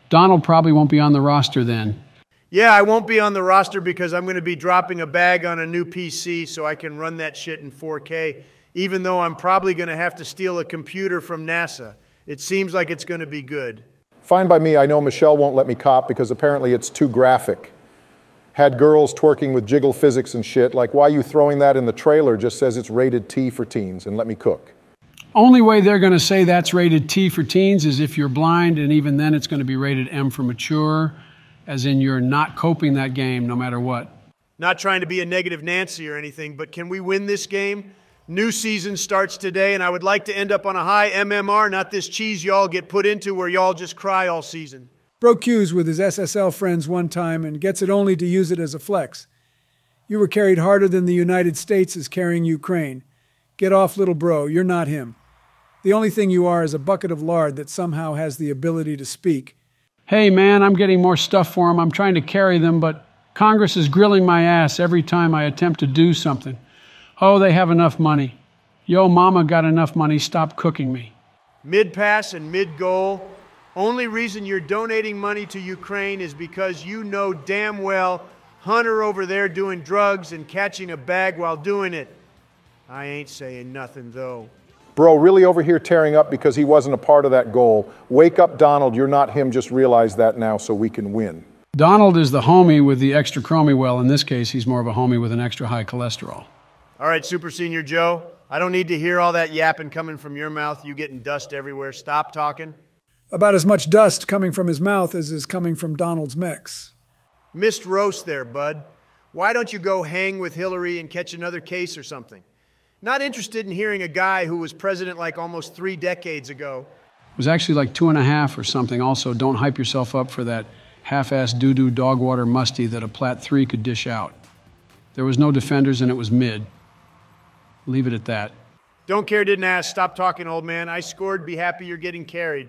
Donald probably won't be on the roster then. Yeah, I won't be on the roster because I'm going to be dropping a bag on a new PC so I can run that shit in 4K, even though I'm probably going to have to steal a computer from NASA. It seems like it's going to be good. Fine by me. I know Michelle won't let me cop because apparently it's too graphic. Had girls twerking with jiggle physics and shit. Like, why are you throwing that in the trailer? Just says it's rated T for teens and let me cook. Only way they're going to say that's rated T for teens is if you're blind, and even then it's going to be rated M for mature, as in you're not coping that game no matter what. Not trying to be a negative Nancy or anything, but can we win this game? New season starts today, and I would like to end up on a high MMR, not this cheese y'all get put into where y'all just cry all season. Broke cues with his SSL friends one time and gets it only to use it as a flex. You were carried harder than the United States is carrying Ukraine. Get off, little bro. You're not him. The only thing you are is a bucket of lard that somehow has the ability to speak. Hey, man, I'm getting more stuff for them. I'm trying to carry them, but Congress is grilling my ass every time I attempt to do something. Oh, they have enough money. Yo, mama got enough money. Stop cooking me. Mid-pass and mid-goal. Only reason you're donating money to Ukraine is because you know damn well Hunter over there doing drugs and catching a bag while doing it. I ain't saying nothing, though. Bro, really over here tearing up because he wasn't a part of that goal. Wake up, Donald. You're not him. Just realize that now so we can win. Donald is the homie with the extra chromie. Well, in this case, he's more of a homie with an extra high cholesterol. All right, Super Senior Joe. I don't need to hear all that yapping coming from your mouth. You getting dust everywhere. Stop talking. About as much dust coming from his mouth as is coming from Donald's mechs. Missed roast there, bud. Why don't you go hang with Hillary and catch another case or something? Not interested in hearing a guy who was president like almost 3 decades ago. It was actually like 2.5 or something. Also, don't hype yourself up for that half-assed doo-doo dog water musty that a Plat 3 could dish out. There was no defenders and it was mid. Leave it at that. Don't care, didn't ask. Stop talking, old man. I scored. Be happy you're getting carried.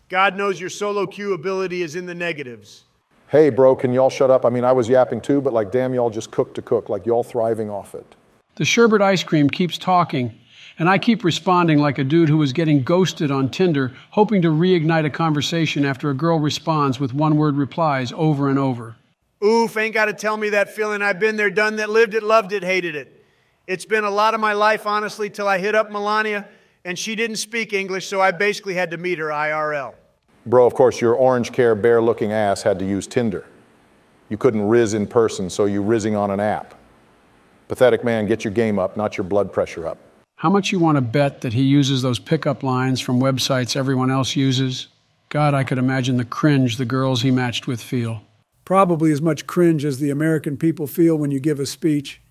God knows your solo queue ability is in the negatives. Hey, bro, can y'all shut up? I mean, I was yapping too, but like, damn, y'all just cook to cook. Like, y'all thriving off it. The sherbet ice cream keeps talking, and I keep responding like a dude who was getting ghosted on Tinder, hoping to reignite a conversation after a girl responds with one-word replies over and over. Oof, ain't got to tell me that feeling. I've been there, done that, lived it, loved it, hated it. It's been a lot of my life, honestly, till I hit up Melania, and she didn't speak English, so I basically had to meet her IRL. Bro, of course, your orange care bear-looking ass had to use Tinder. You couldn't rizz in person, so you rizzing on an app. Pathetic man, get your game up, not your blood pressure up. How much you want to bet that he uses those pickup lines from websites everyone else uses? God, I could imagine the cringe the girls he matched with feel. Probably as much cringe as the American people feel when you give a speech.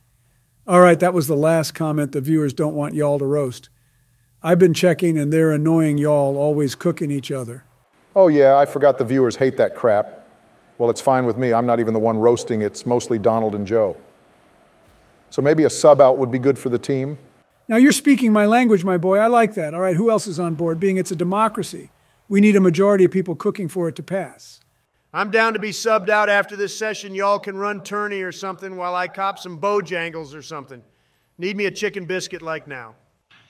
All right, that was the last comment the viewers don't want y'all to roast. I've been checking, and they're annoying y'all, always cooking each other. Oh yeah, I forgot the viewers hate that crap. Well, it's fine with me. I'm not even the one roasting. It's mostly Donald and Joe. So maybe a sub out would be good for the team. Now you're speaking my language, my boy. I like that. All right, who else is on board? Being it's a democracy, we need a majority of people cooking for it to pass. I'm down to be subbed out after this session. Y'all can run tourney or something while I cop some Bojangles or something. Need me a chicken biscuit like now.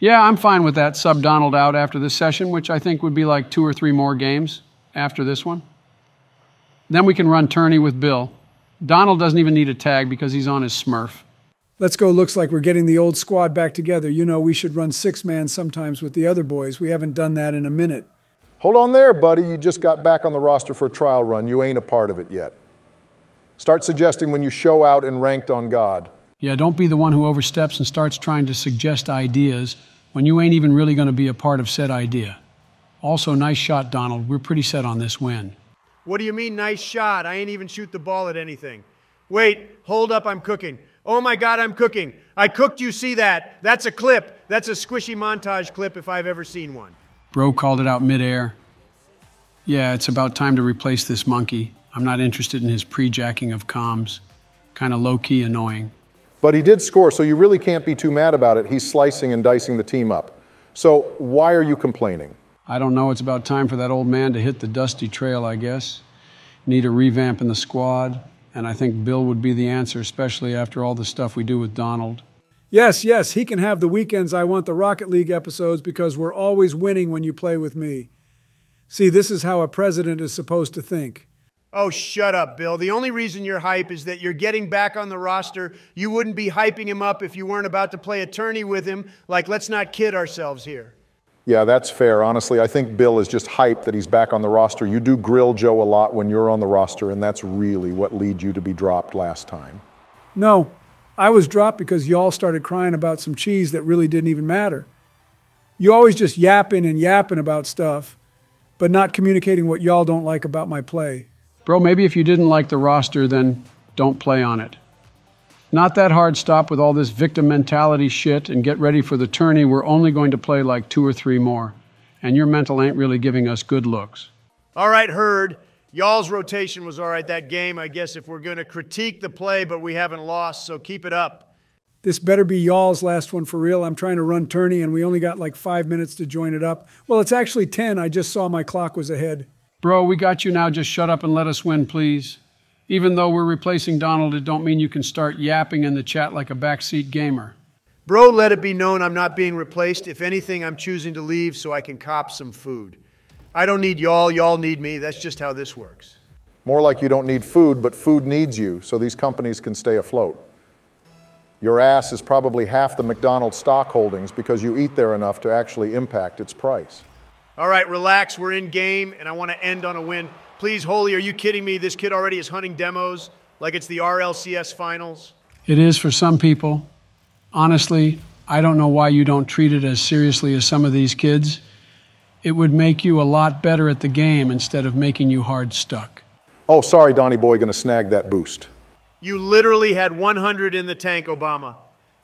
Yeah, I'm fine with that. Sub Donald out after this session, which I think would be like 2 or 3 more games after this one. Then we can run tourney with Bill. Donald doesn't even need a tag because he's on his Smurf. Let's go. Looks like we're getting the old squad back together. You know, we should run 6-man sometimes with the other boys. We haven't done that in a minute. Hold on there, buddy. You just got back on the roster for a trial run. You ain't a part of it yet. Start suggesting when you show out and ranked on God. Yeah, don't be the one who oversteps and starts trying to suggest ideas when you ain't even really going to be a part of said idea. Also, nice shot, Donald. We're pretty set on this win. What do you mean, nice shot? I ain't even shoot the ball at anything. Wait, hold up, I'm cooking. Oh my God, I'm cooking. I cooked, you see that? That's a clip. That's a squishy montage clip if I've ever seen one. Bro called it out midair. Yeah, it's about time to replace this monkey. I'm not interested in his pre-jacking of comms. Kind of low-key annoying. But he did score, so you really can't be too mad about it. He's slicing and dicing the team up. So why are you complaining? I don't know. It's about time for that old man to hit the dusty trail, I guess. Need a revamp in the squad, and I think Bill would be the answer, especially after all the stuff we do with Donald. Yes, he can have the weekends I want the Rocket League episodes because we're always winning when you play with me. See, this is how a president is supposed to think. Oh, shut up, Bill. The only reason you're hype is that you're getting back on the roster. You wouldn't be hyping him up if you weren't about to play a tourney with him. Like, let's not kid ourselves here. Yeah, that's fair. Honestly, I think Bill is just hyped that he's back on the roster. You do grill Joe a lot when you're on the roster, and that's really what leads you to be dropped last time. No, I was dropped because y'all started crying about some cheese that really didn't even matter. You always just yapping and yapping about stuff, but not communicating what y'all don't like about my play. Bro, maybe if you didn't like the roster, then don't play on it. Not that hard. Stop with all this victim mentality shit and get ready for the tourney. We're only going to play like 2 or 3 more. And your mental ain't really giving us good looks. All right, heard. Y'all's rotation was all right that game, I guess, if we're going to critique the play, but we haven't lost, so keep it up. This better be y'all's last one for real. I'm trying to run tourney, and we only got like 5 minutes to join it up. Well, it's actually 10. I just saw my clock was ahead. Bro, we got you now. Just shut up and let us win, please. Even though we're replacing Donald, it don't mean you can start yapping in the chat like a backseat gamer. Bro, let it be known I'm not being replaced. If anything, I'm choosing to leave so I can cop some food. I don't need y'all. Y'all need me. That's just how this works. More like you don't need food, but food needs you, so these companies can stay afloat. Your ass is probably half the McDonald's stock holdings because you eat there enough to actually impact its price. All right, relax. We're in game, and I want to end on a win. Please, Holy, are you kidding me? This kid already is hunting demos like it's the RLCS finals. It is for some people. Honestly, I don't know why you don't treat it as seriously as some of these kids. It would make you a lot better at the game instead of making you hard stuck. Oh, sorry, Donnie Boy, gonna snag that boost. You literally had 100 in the tank, Obama,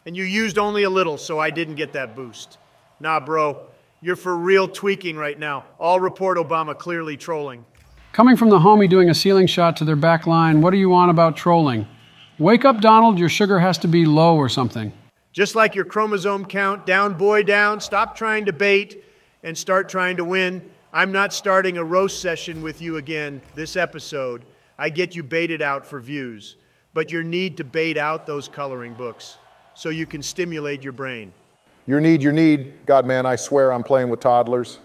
and you used only a little, so I didn't get that boost. Nah, bro, you're for real tweaking right now. I'll report Obama clearly trolling. Coming from the homie doing a ceiling shot to their back line, what are you on about trolling? Wake up, Donald, your sugar has to be low or something. Just like your chromosome count, down, boy, down. Stop trying to bait and start trying to win. I'm not starting a roast session with you again this episode. I get you baited out for views. But you need to bait out those coloring books so you can stimulate your brain. Your need. God, man, I swear I'm playing with toddlers.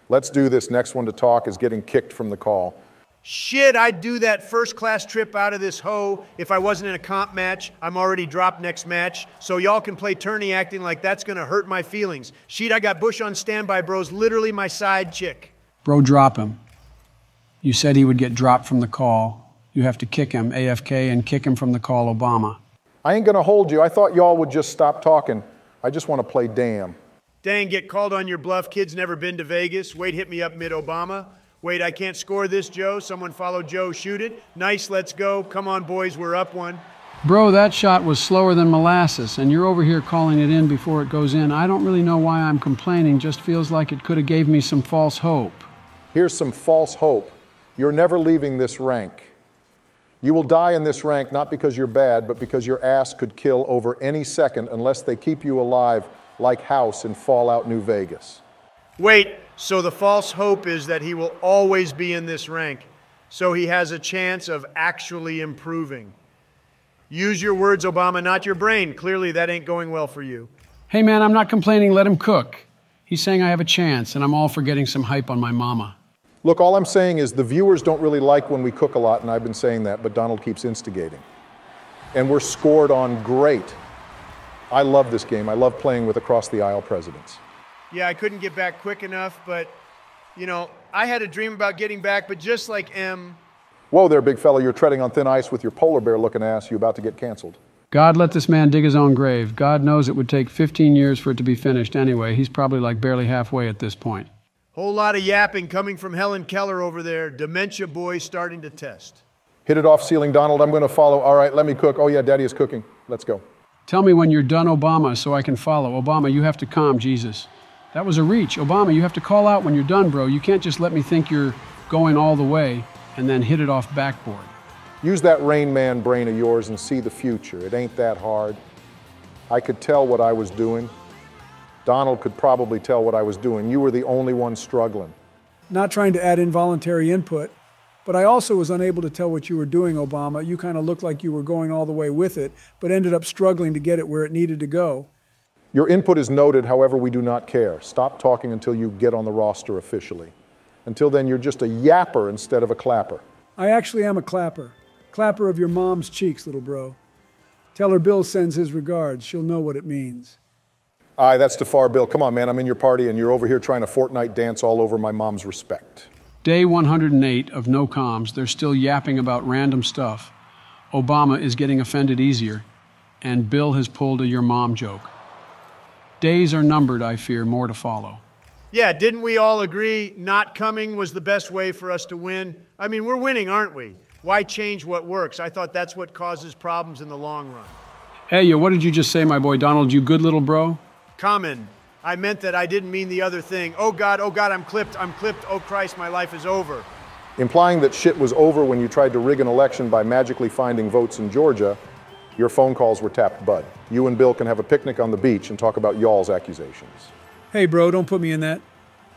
Let's do this. Next one to talk is getting kicked from the call. Shit, I'd do that first-class trip out of this hoe if I wasn't in a comp match. I'm already dropped next match, so y'all can play tourney acting like that's going to hurt my feelings. Shit, I got Bush on standby, bro's literally my side chick. Bro, drop him. You said he would get dropped from the call. You have to kick him, AFK, and kick him from the call, Obama. I ain't going to hold you. I thought y'all would just stop talking. I just want to play damn. Dang, get called on your bluff. Kid's never been to Vegas. Wait, hit me up mid-Obama. Wait, I can't score this, Joe. Someone follow Joe, shoot it. Nice, let's go. Come on, boys, we're up one. Bro, that shot was slower than molasses, and you're over here calling it in before it goes in. I don't really know why I'm complaining. Just feels like it could have gave me some false hope. Here's some false hope. You're never leaving this rank. You will die in this rank not because you're bad, but because your ass could kill over any second unless they keep you alive like House in Fallout New Vegas. Wait, so the false hope is that he will always be in this rank, so he has a chance of actually improving. Use your words, Obama, not your brain. Clearly that ain't going well for you. Hey man, I'm not complaining, let him cook. He's saying I have a chance, and I'm all for getting some hype on my mama. Look, all I'm saying is the viewers don't really like when we cook a lot, and I've been saying that, but Donald keeps instigating. And we're scored on great. I love this game. I love playing with across-the-aisle presidents. Yeah, I couldn't get back quick enough, but, you know, I had a dream about getting back, but just like M. Whoa there, big fella, you're treading on thin ice with your polar bear-looking ass. You about to get canceled. God let this man dig his own grave. God knows it would take 15 years for it to be finished anyway. He's probably like barely halfway at this point. Whole lot of yapping coming from Helen Keller over there. Dementia boy starting to test. Hit it off ceiling, Donald. I'm going to follow. All right, let me cook. Oh, yeah, Daddy is cooking. Let's go. Tell me when you're done, Obama, so I can follow. Obama, you have to calm Jesus. That was a reach. Obama, you have to call out when you're done, bro. You can't just let me think you're going all the way and then hit it off backboard. Use that Rain Man brain of yours and see the future. It ain't that hard. I could tell what I was doing. Donald could probably tell what I was doing. You were the only one struggling. Not trying to add involuntary input, but I also was unable to tell what you were doing, Obama. You kind of looked like you were going all the way with it, but ended up struggling to get it where it needed to go. Your input is noted, however, we do not care. Stop talking until you get on the roster officially. Until then, you're just a yapper instead of a clapper. I actually am a clapper. Clapper of your mom's cheeks, little bro. Tell her Bill sends his regards. She'll know what it means. Aye, that's too far, Bill. Come on, man, I'm in your party and you're over here trying to Fortnite dance all over my mom's respect. Day 108 of no comms. They're still yapping about random stuff. Obama is getting offended easier, and Bill has pulled a your mom joke. Days are numbered, I fear, more to follow. Yeah, didn't we all agree not coming was the best way for us to win? I mean, we're winning, aren't we? Why change what works? I thought that's what causes problems in the long run. Hey, yo, what did you just say, my boy Donald? You good little bro? Common. I meant that. I didn't mean the other thing. Oh God, I'm clipped. Oh Christ, my life is over. Implying that shit was over when you tried to rig an election by magically finding votes in Georgia, your phone calls were tapped bud. You and Bill can have a picnic on the beach and talk about y'all's accusations. Hey, bro, don't put me in that.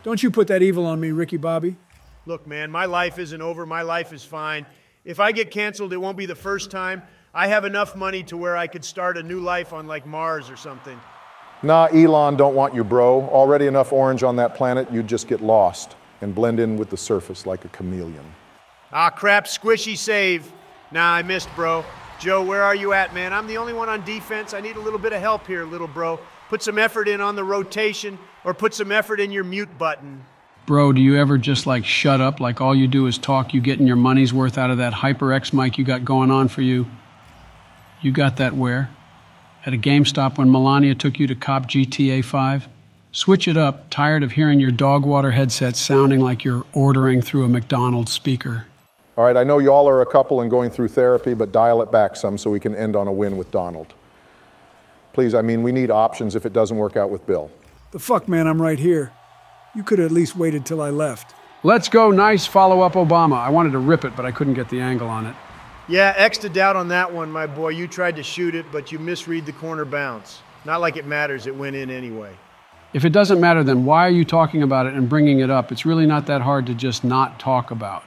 Don't you put that evil on me, Ricky Bobby. Look, man, my life isn't over. My life is fine. If I get canceled, it won't be the first time. I have enough money to where I could start a new life on like Mars or something. Nah, Elon don't want you, bro. Already enough orange on that planet, you'd just get lost and blend in with the surface like a chameleon. Ah, crap, squishy save. Nah, I missed, bro. Joe, where are you at, man? I'm the only one on defense. I need a little bit of help here, little bro. Put some effort in on the rotation, or put some effort in your mute button. Bro, do you ever just like shut up, like all you do is talk, you getting your money's worth out of that HyperX mic you got going on for you? You got that where? At a GameStop when Melania took you to cop GTA 5? Switch it up, tired of hearing your dog water headset sounding like you're ordering through a McDonald's speaker. All right, I know y'all are a couple and going through therapy, but dial it back some so we can end on a win with Donald. Please, I mean, we need options if it doesn't work out with Bill. The fuck, man, I'm right here. You could have at least waited till I left. Let's go, nice follow-up Obama. I wanted to rip it, but I couldn't get the angle on it. Yeah, X to doubt on that one, my boy. You tried to shoot it, but you misread the corner bounce. Not like it matters, it went in anyway. If it doesn't matter, then why are you talking about it and bringing it up? It's really not that hard to just not talk about.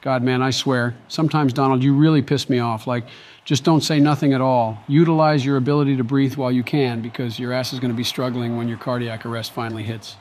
God, man, I swear, sometimes, Donald, you really piss me off. Like, just don't say nothing at all. Utilize your ability to breathe while you can, because your ass is going to be struggling when your cardiac arrest finally hits.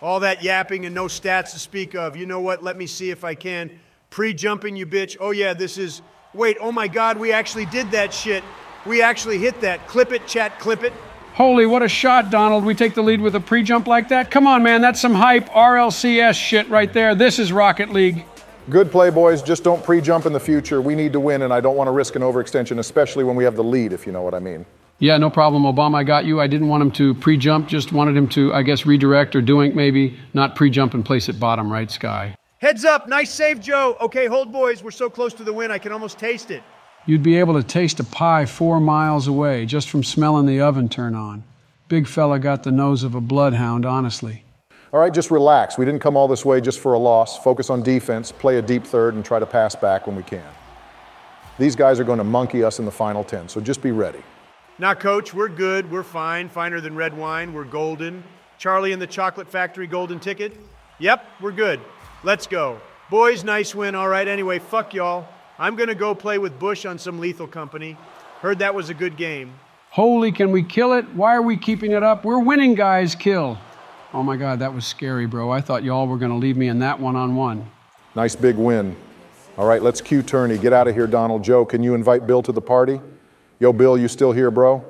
All that yapping and no stats to speak of. You know what? Let me see if I can. Pre-jumping, you bitch. Oh, yeah, this is... Wait, oh, my God, we actually did that shit. We actually hit that. Clip it, chat, clip it. Holy, what a shot, Donald. We take the lead with a pre-jump like that? Come on, man, that's some hype RLCS shit right there. This is Rocket League. Good play, boys. Just don't pre-jump in the future. We need to win, and I don't want to risk an overextension, especially when we have the lead, if you know what I mean. Yeah, no problem, Obama. I got you. I didn't want him to pre-jump, just wanted him to, I guess, redirect or doink maybe, not pre-jump and place it bottom right sky. Heads up, nice save, Joe. Okay, hold boys, we're so close to the win I can almost taste it. You'd be able to taste a pie 4 miles away just from smelling the oven turn on. Big fella got the nose of a bloodhound, honestly. All right, just relax. We didn't come all this way just for a loss. Focus on defense, play a deep third, and try to pass back when we can. These guys are going to monkey us in the final 10, so just be ready. Now, Coach, we're good, we're fine, finer than red wine, we're golden. Charlie and the Chocolate Factory golden ticket? Yep, we're good. Let's go. Boys, nice win, all right. Anyway, fuck y'all. I'm going to go play with Bush on some lethal company. Heard that was a good game. Holy, can we kill it? Why are we keeping it up? We're winning, guys. Kill. Oh my God, that was scary, bro. I thought y'all were going to leave me in that one-on-one. Nice big win. All right, let's cue Turney. Get out of here, Donald. Joe, can you invite Bill to the party? Yo, Bill, you still here, bro?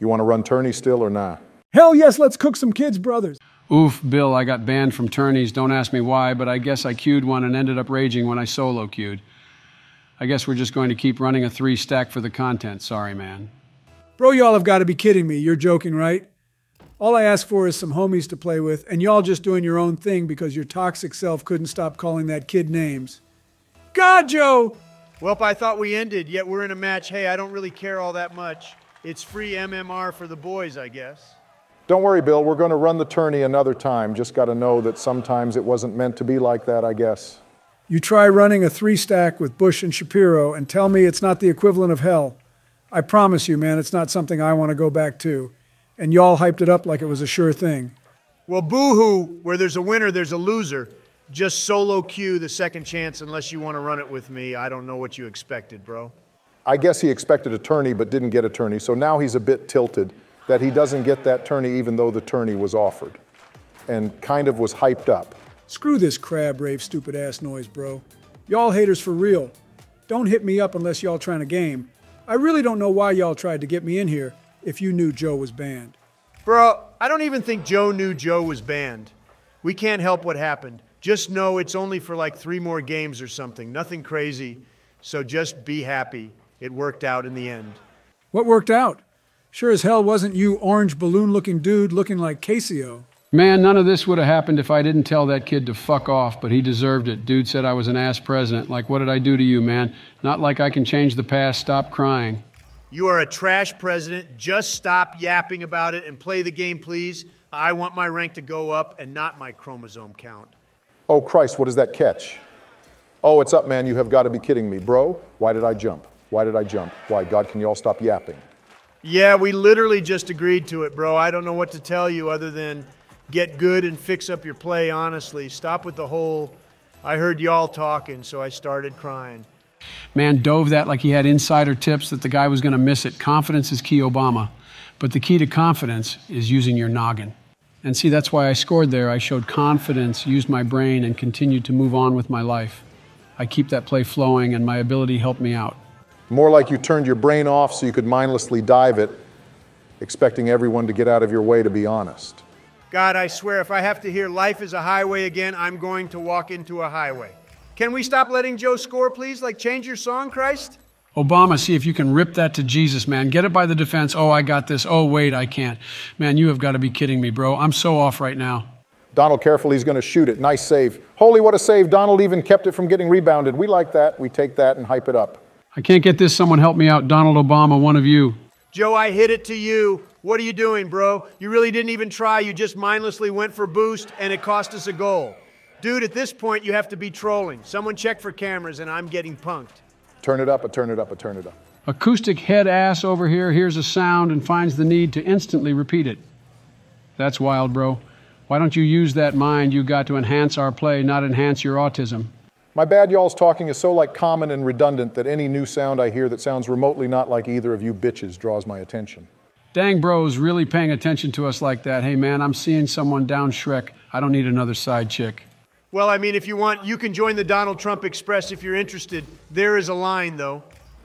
You want to run Turney still or nah? Hell yes, let's cook some kids, brothers. Oof, Bill, I got banned from tourneys. Don't ask me why, but I guess I queued one and ended up raging when I solo queued. I guess we're just going to keep running a 3-stack for the content. Sorry, man. Bro, y'all have got to be kidding me. You're joking, right? All I ask for is some homies to play with, and y'all just doing your own thing because your toxic self couldn't stop calling that kid names. God, Joe! Well, I thought we ended, yet we're in a match. Hey, I don't really care all that much. It's free MMR for the boys, I guess. Don't worry, Bill. We're going to run the tourney another time. Just got to know that sometimes it wasn't meant to be like that, I guess. You try running a 3-stack with Bush and Shapiro and tell me it's not the equivalent of hell. I promise you, man, it's not something I want to go back to. And y'all hyped it up like it was a sure thing. Well, boo-hoo, where there's a winner, there's a loser. Just solo queue the second chance unless you want to run it with me. I don't know what you expected, bro. I guess he expected a tourney but didn't get a tourney, so now he's a bit tilted that he doesn't get that tourney even though the tourney was offered and kind of was hyped up. Screw this crab rave stupid ass noise, bro. Y'all haters for real. Don't hit me up unless y'all trying to game. I really don't know why y'all tried to get me in here if you knew Joe was banned. Bro, I don't even think Joe knew Joe was banned. We can't help what happened. Just know it's only for like 3 more games or something. Nothing crazy. So just be happy. It worked out in the end. What worked out? Sure as hell wasn't you orange balloon-looking dude looking like Casio. Man, none of this would have happened if I didn't tell that kid to fuck off, but he deserved it. Dude said I was an ass president. Like, what did I do to you, man? Not like I can change the past. Stop crying. You are a trash president. Just stop yapping about it and play the game, please. I want my rank to go up and not my chromosome count. Oh, Christ, what is that catch? Oh, it's up, man. You have got to be kidding me. Bro, why did I jump? Why did I jump? Why? God, can you all stop yapping? Yeah, we literally just agreed to it, bro. I don't know what to tell you other than get good and fix up your play, honestly. Stop with the whole, I heard y'all talking, so I started crying. Man dove that like he had insider tips that the guy was going to miss it. Confidence is key, Obama. But the key to confidence is using your noggin. And see, that's why I scored there. I showed confidence, used my brain, and continued to move on with my life. I keep that play flowing, and my ability helped me out. More like you turned your brain off so you could mindlessly dive it, expecting everyone to get out of your way, to be honest. God, I swear, if I have to hear life is a highway again, I'm going to walk into a highway. Can we stop letting Joe score, please? Like, change your song, Christ? Obama, see if you can rip that to Jesus, man. Get it by the defense. Oh, I got this. Oh, wait, I can't. Man, you have got to be kidding me, bro. I'm so off right now. Donald, careful, he's going to shoot it. Nice save. Holy, what a save. Donald even kept it from getting rebounded. We like that. We take that and hype it up. I can't get this. Someone help me out. Donald Obama, one of you. Joe, I hit it to you. What are you doing, bro? You really didn't even try. You just mindlessly went for boost, and it cost us a goal. Dude, at this point, you have to be trolling. Someone check for cameras, and I'm getting punked. Turn it up, turn it up, turn it up. Acoustic head ass over here hears a sound and finds the need to instantly repeat it. That's wild, bro. Why don't you use that mind you got to enhance our play, not enhance your autism? My bad y'all's talking is so like common and redundant that any new sound I hear that sounds remotely not like either of you bitches draws my attention. Dang bro's really paying attention to us like that. Hey man, I'm seeing someone down Shrek. I don't need another side chick. Well, I mean, if you want, you can join the Donald Trump Express if you're interested. There is a line, though.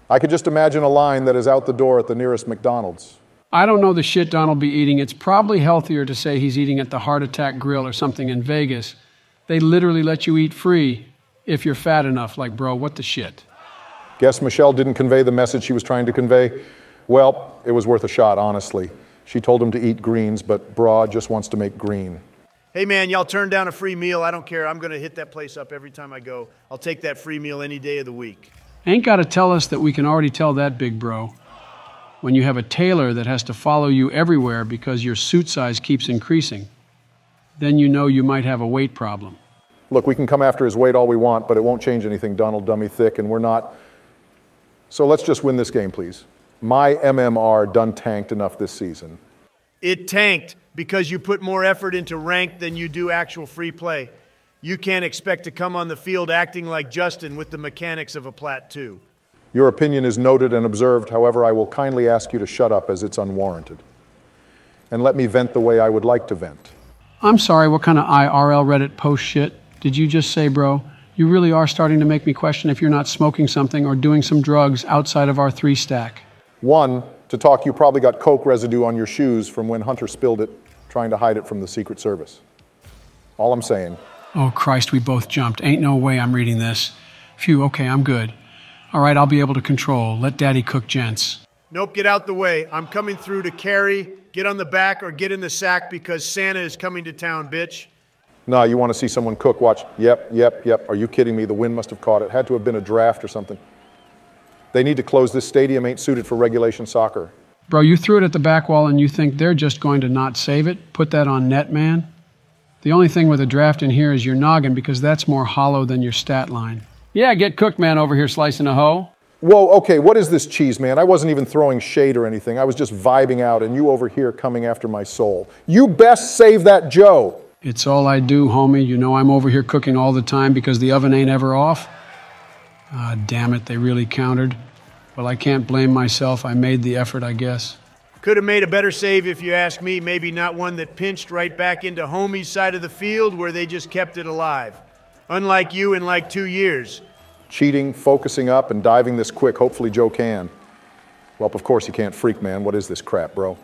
I could just imagine a line that is out the door at the nearest McDonald's. I don't know the shit Donald be eating. It's probably healthier to say he's eating at the Heart Attack Grill or something in Vegas. They literally let you eat free if you're fat enough. Like, bro, what the shit? Guess Michelle didn't convey the message she was trying to convey? Well, it was worth a shot, honestly. She told him to eat greens, but Bra just wants to make green. Hey man, y'all turn down a free meal. I don't care. I'm going to hit that place up every time I go. I'll take that free meal any day of the week. Ain't got to tell us that we can already tell that, big bro. When you have a tailor that has to follow you everywhere because your suit size keeps increasing, then you know you might have a weight problem. Look, we can come after his weight all we want, but it won't change anything, Donald Dummy Thick, and we're not. So let's just win this game, please. My MMR done tanked enough this season. It tanked because you put more effort into ranked than you do actual free play. You can't expect to come on the field acting like Justin with the mechanics of a Plat 2. Your opinion is noted and observed. However, I will kindly ask you to shut up as it's unwarranted. And let me vent the way I would like to vent. I'm sorry, what kind of IRL Reddit post shit did you just say, bro? You really are starting to make me question if you're not smoking something or doing some drugs outside of our 3-stack. One, to talk, you probably got coke residue on your shoes from when Hunter spilled it, trying to hide it from the Secret Service. All I'm saying. Oh, Christ, we both jumped. Ain't no way I'm reading this. Phew, okay, I'm good. All right, I'll be able to control. Let Daddy cook, gents. Nope, get out the way. I'm coming through to carry, get on the back, or get in the sack because Santa is coming to town, bitch. No, you want to see someone cook, watch. Yep. Are you kidding me? The wind must have caught it. Had to have been a draft or something. They need to close this stadium, ain't suited for regulation soccer. Bro, you threw it at the back wall and you think they're just going to not save it? Put that on net, man? The only thing with a draft in here is your noggin because that's more hollow than your stat line. Yeah, get cooked, man, over here slicing a hoe. Whoa, okay, what is this cheese, man? I wasn't even throwing shade or anything. I was just vibing out, and you over here coming after my soul. You best save that Joe. It's all I do, homie. You know I'm over here cooking all the time because the oven ain't ever off. Ah, damn it, they really countered. Well, I can't blame myself. I made the effort, I guess. Could have made a better save if you ask me. Maybe not one that pinched right back into homie's side of the field where they just kept it alive. Unlike you in like 2 years. Cheating, focusing up, and diving this quick. Hopefully Joe can. Well, of course he can't, freak, man. What is this crap, bro?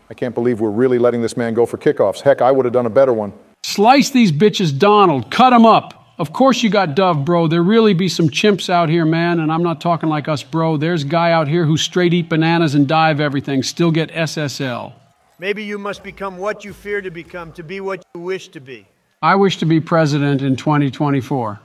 I can't believe we're really letting this man go for kickoffs. Heck, I would have done a better one. Slice these bitches, Donald. Cut them up. Of course you got Dove, bro. There really be some chimps out here, man, and I'm not talking like us, bro. There's guy out here who straight eat bananas and dive everything, still get SSL. Maybe you must become what you fear to become, to be what you wish to be. I wish to be president in 2024.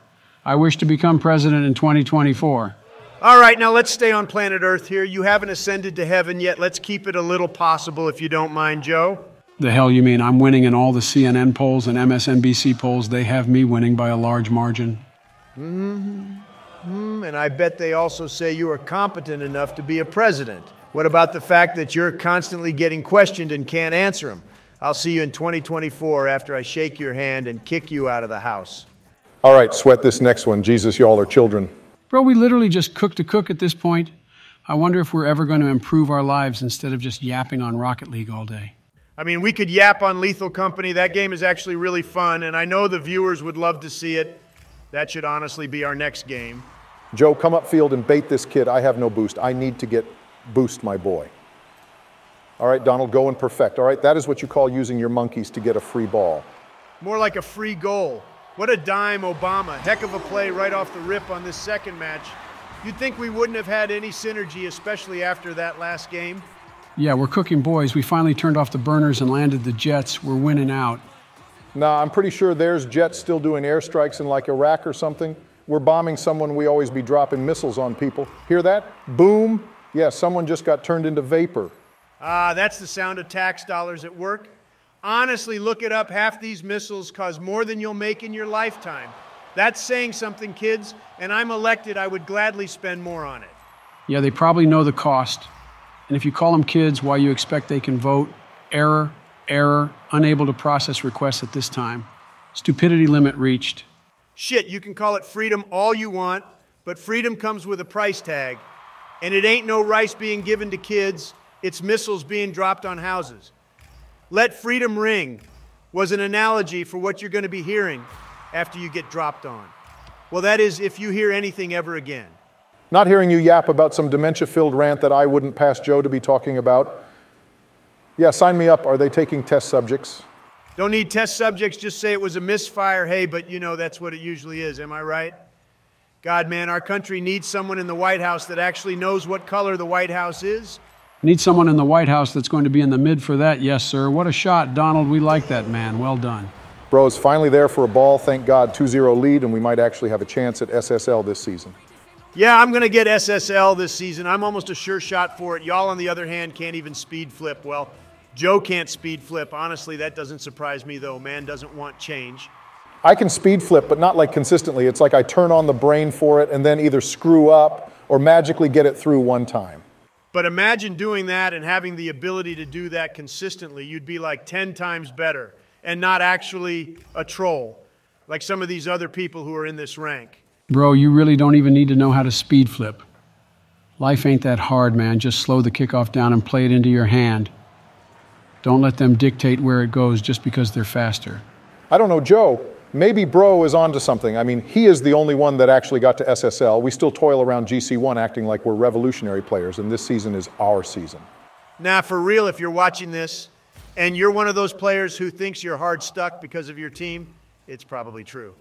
I wish to become president in 2024. All right, now let's stay on planet Earth here. You haven't ascended to heaven yet. Let's keep it a little possible if you don't mind, Joe. The hell you mean? I'm winning in all the CNN polls and MSNBC polls. They have me winning by a large margin. And I bet they also say you are competent enough to be a president. What about the fact that you're constantly getting questioned and can't answer them? I'll see you in 2024 after I shake your hand and kick you out of the house. All right, sweat this next one. Jesus, y'all are children. Bro, we literally just cook to cook at this point. I wonder if we're ever going to improve our lives instead of just yapping on Rocket League all day. I mean, we could yap on Lethal Company. That game is actually really fun, and I know the viewers would love to see it. That should honestly be our next game. Joe, come upfield and bait this kid. I have no boost. I need to get boost, my boy. All right, Donald, go and perfect. All right, that is what you call using your monkeys to get a free ball. More like a free goal. What a dime, Obama. Heck of a play right off the rip on this second match. You'd think we wouldn't have had any synergy, especially after that last game. Yeah, we're cooking, boys. We finally turned off the burners and landed the jets. We're winning out. Nah, I'm pretty sure there's jets still doing airstrikes in like Iraq or something. We're bombing someone, we always be dropping missiles on people. Hear that? Boom. Yeah, someone just got turned into vapor. Ah, that's the sound of tax dollars at work. Honestly, look it up. Half these missiles cause more than you'll make in your lifetime. That's saying something, kids, and I'm elected, I would gladly spend more on it. Yeah, they probably know the cost. And if you call them kids, why you expect they can vote? Error, unable to process requests at this time. Stupidity limit reached. Shit, you can call it freedom all you want, but freedom comes with a price tag. And it ain't no rice being given to kids, it's missiles being dropped on houses. Let freedom ring was an analogy for what you're going to be hearing after you get dropped on. Well, that is if you hear anything ever again. Not hearing you yap about some dementia-filled rant that I wouldn't pass Joe to be talking about. Yeah, sign me up. Are they taking test subjects? Don't need test subjects, just say it was a misfire. Hey, but you know that's what it usually is, am I right? God, man, our country needs someone in the White House that actually knows what color the White House is. Need someone in the White House that's going to be in the mid for that. Yes, sir. What a shot, Donald. We like that man. Well done. Bro's finally there for a ball. Thank God, 2-0 lead, and we might actually have a chance at SSL this season. Yeah, I'm going to get SSL this season. I'm almost a sure shot for it. Y'all, on the other hand, can't even speed flip. Well, Joe can't speed flip. Honestly, that doesn't surprise me, though. Man doesn't want change. I can speed flip, but not like consistently. It's like I turn on the brain for it and then either screw up or magically get it through one time. But imagine doing that and having the ability to do that consistently. You'd be like 10 times better and not actually a troll, like some of these other people who are in this rank. Bro, you really don't even need to know how to speed flip. Life ain't that hard, man. Just slow the kickoff down and play it into your hand. Don't let them dictate where it goes just because they're faster. I don't know, Joe. Maybe Bro is onto something. I mean, he is the only one that actually got to SSL. We still toil around GC1 acting like we're revolutionary players, and this season is our season. Now, for real, if you're watching this and you're one of those players who thinks you're hard stuck because of your team, it's probably true.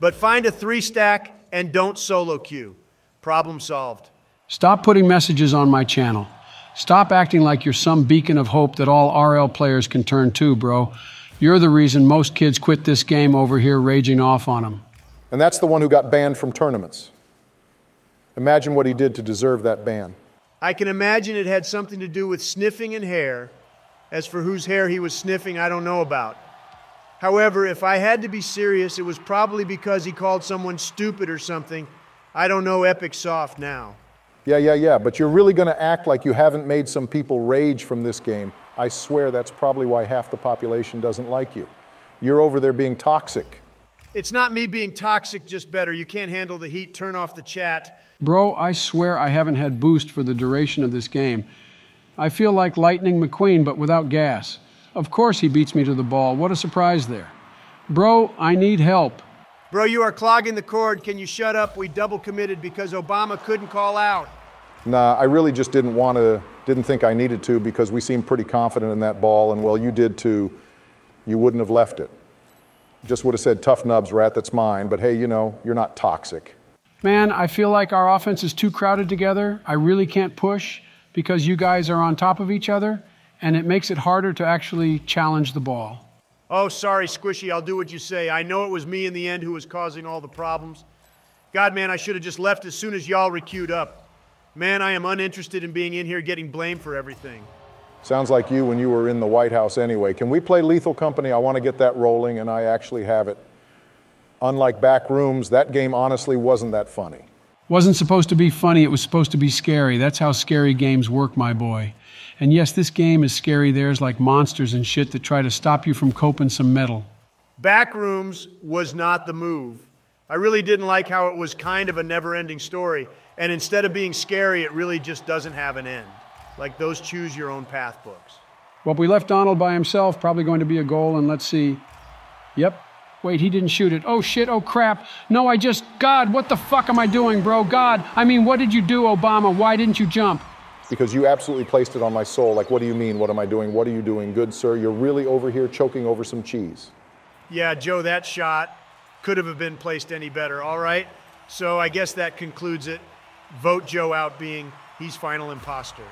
But find a 3-stack and don't solo queue. Problem solved. Stop putting messages on my channel. Stop acting like you're some beacon of hope that all RL players can turn to, bro. You're the reason most kids quit this game over here raging off on them. And that's the one who got banned from tournaments. Imagine what he did to deserve that ban. I can imagine it had something to do with sniffing and hair. As for whose hair he was sniffing, I don't know about. However, if I had to be serious, it was probably because he called someone stupid or something. I don't know Epic Soft now. Yeah, but you're really going to act like you haven't made some people rage from this game. I swear that's probably why half the population doesn't like you. You're over there being toxic. It's not me being toxic, just better. You can't handle the heat, turn off the chat. Bro, I swear I haven't had boost for the duration of this game. I feel like Lightning McQueen, but without gas. Of course he beats me to the ball. What a surprise there. Bro, I need help. Bro, you are clogging the cord. Can you shut up? We double committed because Obama couldn't call out. Nah, I really just didn't think I needed to because we seemed pretty confident in that ball, and well, you did too. You wouldn't have left it. Just would have said, tough nubs, rat, that's mine, but hey, you know, you're not toxic. Man, I feel like our offense is too crowded together. I really can't push because you guys are on top of each other, and it makes it harder to actually challenge the ball. Oh, sorry, Squishy, I'll do what you say. I know it was me in the end who was causing all the problems. God, man, I should have just left as soon as y'all requeued up. Man, I am uninterested in being in here getting blamed for everything. Sounds like you when you were in the White House anyway. Can we play Lethal Company? I want to get that rolling, and I actually have it. Unlike back rooms, that game honestly wasn't that funny. Wasn't supposed to be funny, it was supposed to be scary. That's how scary games work, my boy. And yes, this game is scary. There's like monsters and shit that try to stop you from coping some metal. Backrooms was not the move. I really didn't like how it was kind of a never-ending story. And instead of being scary, it really just doesn't have an end. Like those choose your own path books. Well, we left Donald by himself, probably going to be a goal, and let's see. Yep. Wait, he didn't shoot it. Oh shit, oh crap. No, God, what the fuck am I doing, bro? God, I mean, what did you do, Obama? Why didn't you jump? Because you absolutely placed it on my soul. Like, what do you mean? What am I doing? What are you doing? Good sir, you're really over here choking over some cheese. Yeah, Joe, that shot could have been placed any better. All right, so I guess that concludes it. Vote Joe out being he's final imposter.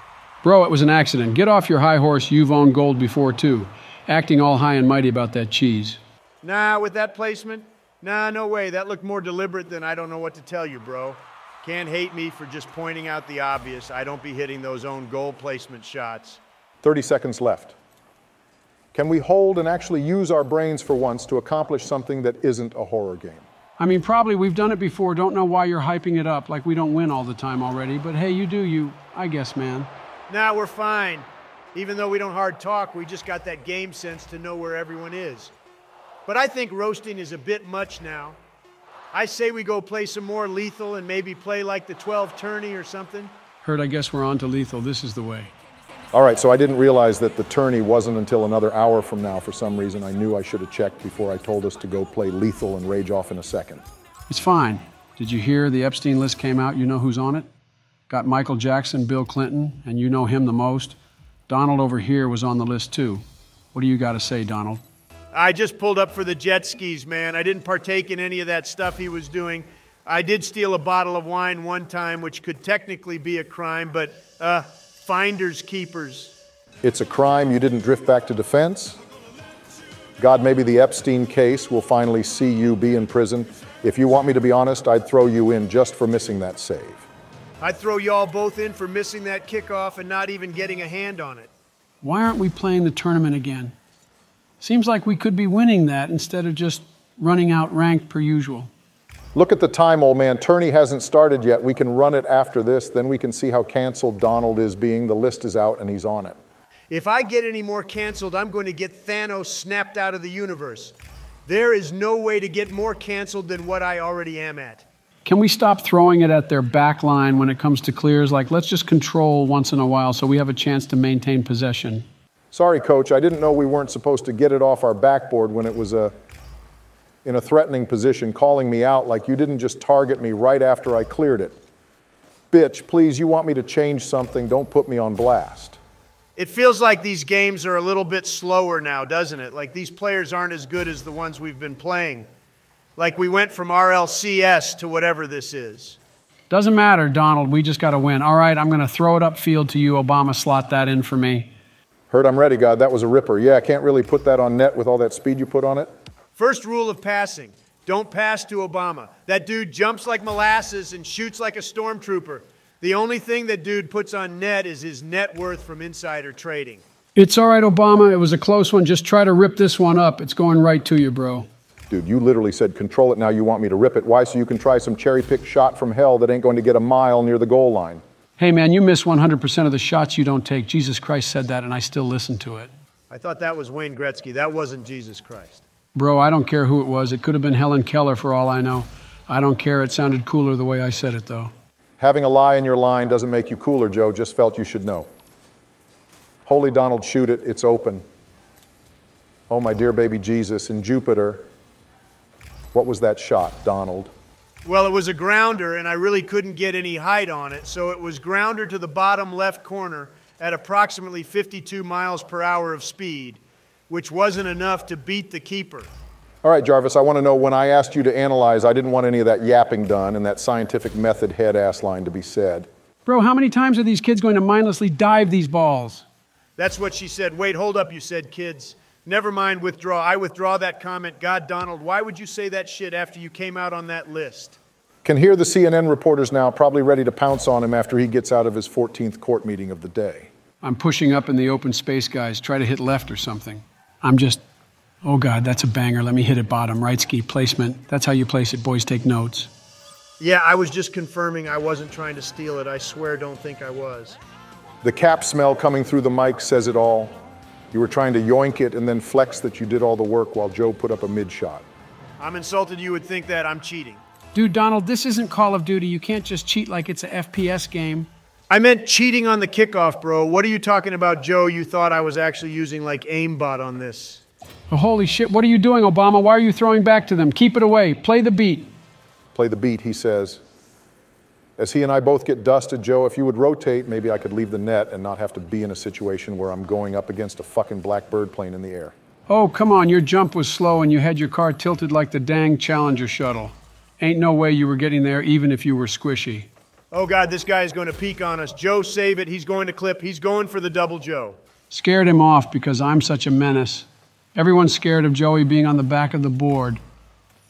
Bro, it was an accident. Get off your high horse. You've owned gold before, too. Acting all high and mighty about that cheese. Nah, with that placement? Nah, no way. That looked more deliberate than I don't know what to tell you, bro. Can't hate me for just pointing out the obvious. I don't be hitting those own goal placement shots. 30 seconds left. Can we hold and actually use our brains for once to accomplish something that isn't a horror game? I mean, probably we've done it before. Don't know why you're hyping it up like we don't win all the time already. But hey, you do you, I guess, man. Nah, we're fine. Even though we don't hard talk, we just got that game sense to know where everyone is. But I think roasting is a bit much now. I say we go play some more Lethal and maybe play like the 12 tourney or something. Heard, I guess we're on to Lethal. This is the way. All right, so I didn't realize that the tourney wasn't until another hour from now for some reason. I knew I should have checked before I told us to go play Lethal and rage off in a second. It's fine. Did you hear the Epstein list came out? You know who's on it? Got Michael Jackson, Bill Clinton, and you know him the most. Donald over here was on the list too. What do you got to say, Donald? I just pulled up for the jet skis, man. I didn't partake in any of that stuff he was doing. I did steal a bottle of wine one time, which could technically be a crime, but Finders keepers. It's a crime you didn't drift back to defense. God, maybe the Epstein case will finally see you be in prison. If you want me to be honest, I'd throw you in just for missing that save. I'd throw y'all both in for missing that kickoff and not even getting a hand on it. Why aren't we playing the tournament again? Seems like we could be winning that instead of just running out ranked per usual. Look at the time, old man. Tourney hasn't started yet. We can run it after this. Then we can see how canceled Donald is being. The list is out and he's on it. If I get any more canceled, I'm going to get Thanos snapped out of the universe. There is no way to get more canceled than what I already am at. Can we stop throwing it at their back line when it comes to clears? Like, let's just control once in a while so we have a chance to maintain possession. Sorry, Coach. I didn't know we weren't supposed to get it off our backboard when it was in a threatening position, calling me out like you didn't just target me right after I cleared it. Bitch, please, you want me to change something, don't put me on blast. It feels like these games are a little bit slower now, doesn't it? Like these players aren't as good as the ones we've been playing. Like we went from RLCS to whatever this is. Doesn't matter, Donald. We just got to win. All right, I'm going to throw it upfield to you. Obama, slot that in for me. Heard I'm ready, God. That was a ripper. Yeah, I can't really put that on net with all that speed you put on it. First rule of passing, don't pass to Obama. That dude jumps like molasses and shoots like a stormtrooper. The only thing that dude puts on net is his net worth from insider trading. It's all right, Obama. It was a close one. Just try to rip this one up. It's going right to you, bro. Dude, you literally said control it, now you want me to rip it. Why? So you can try some cherry-picked shot from hell that ain't going to get a mile near the goal line. Hey, man, you miss 100% of the shots you don't take. Jesus Christ said that, and I still listen to it. I thought that was Wayne Gretzky. That wasn't Jesus Christ. Bro, I don't care who it was. It could have been Helen Keller for all I know. I don't care. It sounded cooler the way I said it, though. Having a lie in your line doesn't make you cooler, Joe. Just felt you should know. Holy Donald, shoot it. It's open. Oh, my dear baby Jesus, in Jupiter. What was that shot, Donald? Well, it was a grounder, and I really couldn't get any height on it, so it was grounder to the bottom left corner at approximately 52 miles per hour of speed, which wasn't enough to beat the keeper. All right, Jarvis, I want to know, when I asked you to analyze, I didn't want any of that yapping done and that scientific method head-ass line to be said. Bro, how many times are these kids going to mindlessly dive these balls? That's what she said. Wait, hold up, you said, kids. Never mind, withdraw. I withdraw that comment. God, Donald, why would you say that shit after you came out on that list? Can hear the CNN reporters now, probably ready to pounce on him after he gets out of his 14th court meeting of the day. I'm pushing up in the open space, guys. Try to hit left or something. I'm just... Oh, God, that's a banger. Let me hit it bottom. Right ski placement. That's how you place it. Boys, take notes. Yeah, I was just confirming I wasn't trying to steal it. I swear, don't think I was. The cap smell coming through the mic says it all. You were trying to yoink it and then flex that you did all the work while Joe put up a mid-shot. I'm insulted you would think that I'm cheating. Dude, Donald, this isn't Call of Duty. You can't just cheat like it's a FPS game. I meant cheating on the kickoff, bro. What are you talking about, Joe? You thought I was actually using, like, aimbot on this. Oh, holy shit, what are you doing, Obama? Why are you throwing back to them? Keep it away. Play the beat. Play the beat, he says. As he and I both get dusted, Joe, if you would rotate, maybe I could leave the net and not have to be in a situation where I'm going up against a fucking black bird plane in the air. Oh, come on, your jump was slow and you had your car tilted like the dang Challenger shuttle. Ain't no way you were getting there even if you were squishy. Oh, God, this guy is going to peek on us. Joe, save it. He's going to clip. He's going for the double Joe. Scared him off because I'm such a menace. Everyone's scared of Joey being on the back of the board.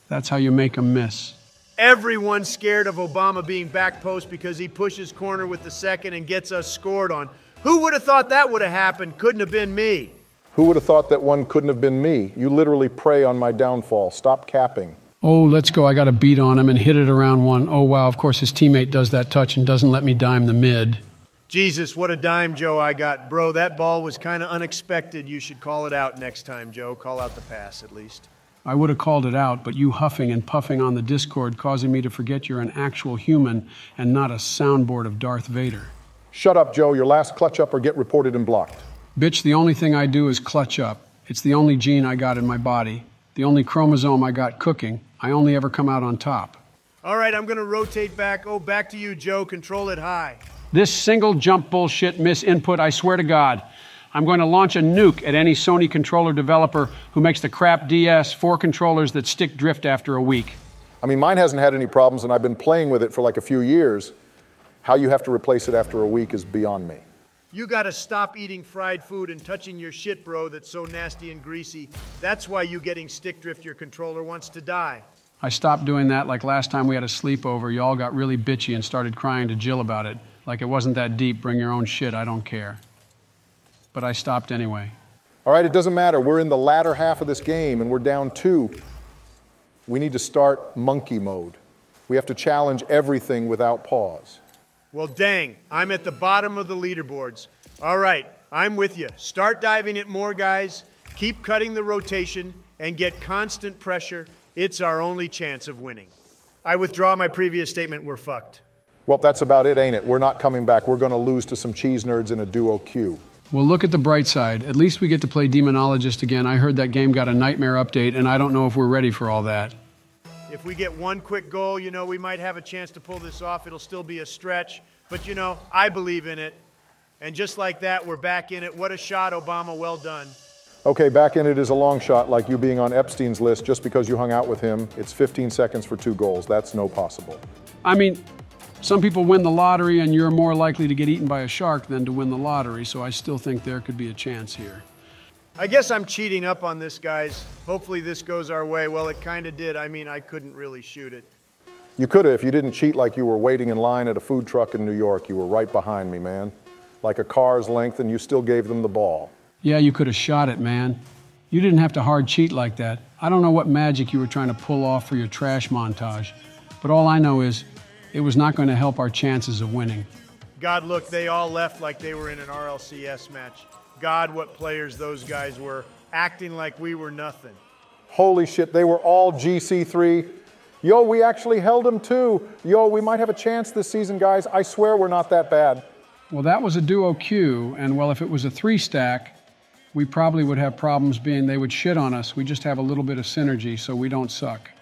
That's how you make him miss. Everyone's scared of Obama being back post because he pushes corner with the second and gets us scored on. Who would have thought that would have happened? Couldn't have been me. Who would have thought that one couldn't have been me? You literally prey on my downfall. Stop capping. Oh, let's go. I got a beat on him and hit it around one. Oh, wow. Of course, his teammate does that touch and doesn't let me dime the mid. Jesus, what a dime, Joe, I got. Bro, that ball was kind of unexpected. You should call it out next time, Joe. Call out the pass, at least. I would have called it out, but you huffing and puffing on the Discord causing me to forget you're an actual human and not a soundboard of Darth Vader. Shut up, Joe. Your last clutch up or get reported and blocked. Bitch, the only thing I do is clutch up. It's the only gene I got in my body. The only chromosome I got cooking. I only ever come out on top. All right, I'm going to rotate back. Oh, back to you, Joe. Control it high. This single jump bullshit miss input, I swear to God. I'm going to launch a nuke at any Sony controller developer who makes the crap DS 4 controllers that stick drift after a week. I mean, mine hasn't had any problems, and I've been playing with it for like a few years. How you have to replace it after a week is beyond me. You gotta stop eating fried food and touching your shit, bro, that's so nasty and greasy. That's why you getting stick drift your controller wants to die. I stopped doing that like last time we had a sleepover. You all got really bitchy and started crying to Jill about it. Like it wasn't that deep, bring your own shit, I don't care. But I stopped anyway. All right, it doesn't matter. We're in the latter half of this game and we're down 2. We need to start monkey mode. We have to challenge everything without pause. Well, dang, I'm at the bottom of the leaderboards. All right, I'm with you. Start diving it more, guys. Keep cutting the rotation and get constant pressure. It's our only chance of winning. I withdraw my previous statement. We're fucked. Well, that's about it, ain't it? We're not coming back. We're going to lose to some cheese nerds in a duo queue. Well, look at the bright side. At least we get to play Demonologist again. I heard that game got a nightmare update, and I don't know if we're ready for all that. If we get one quick goal, you know, we might have a chance to pull this off. It'll still be a stretch, but you know, I believe in it. And just like that, we're back in it. What a shot, Obama. Well done. Okay, back in it is a long shot, like you being on Epstein's list just because you hung out with him. It's 15 seconds for 2 goals. That's no possible. I mean, some people win the lottery and you're more likely to get eaten by a shark than to win the lottery, so I still think there could be a chance here. I guess I'm cheating up on this, guys. Hopefully this goes our way. Well, it kind of did. I mean, I couldn't really shoot it. You could have if you didn't cheat like you were waiting in line at a food truck in New York. You were right behind me, man. Like a car's length, and you still gave them the ball. Yeah, you could have shot it, man. You didn't have to hard cheat like that. I don't know what magic you were trying to pull off for your trash montage, but all I know is it was not going to help our chances of winning. God, look, they all left like they were in an RLCS match. God, what players those guys were, acting like we were nothing. Holy shit, they were all GC3. Yo, we actually held them too. Yo, we might have a chance this season, guys. I swear we're not that bad. Well, that was a duo Q, and well, if it was a 3-stack, we probably would have problems being they would shit on us. We just have a little bit of synergy, so we don't suck.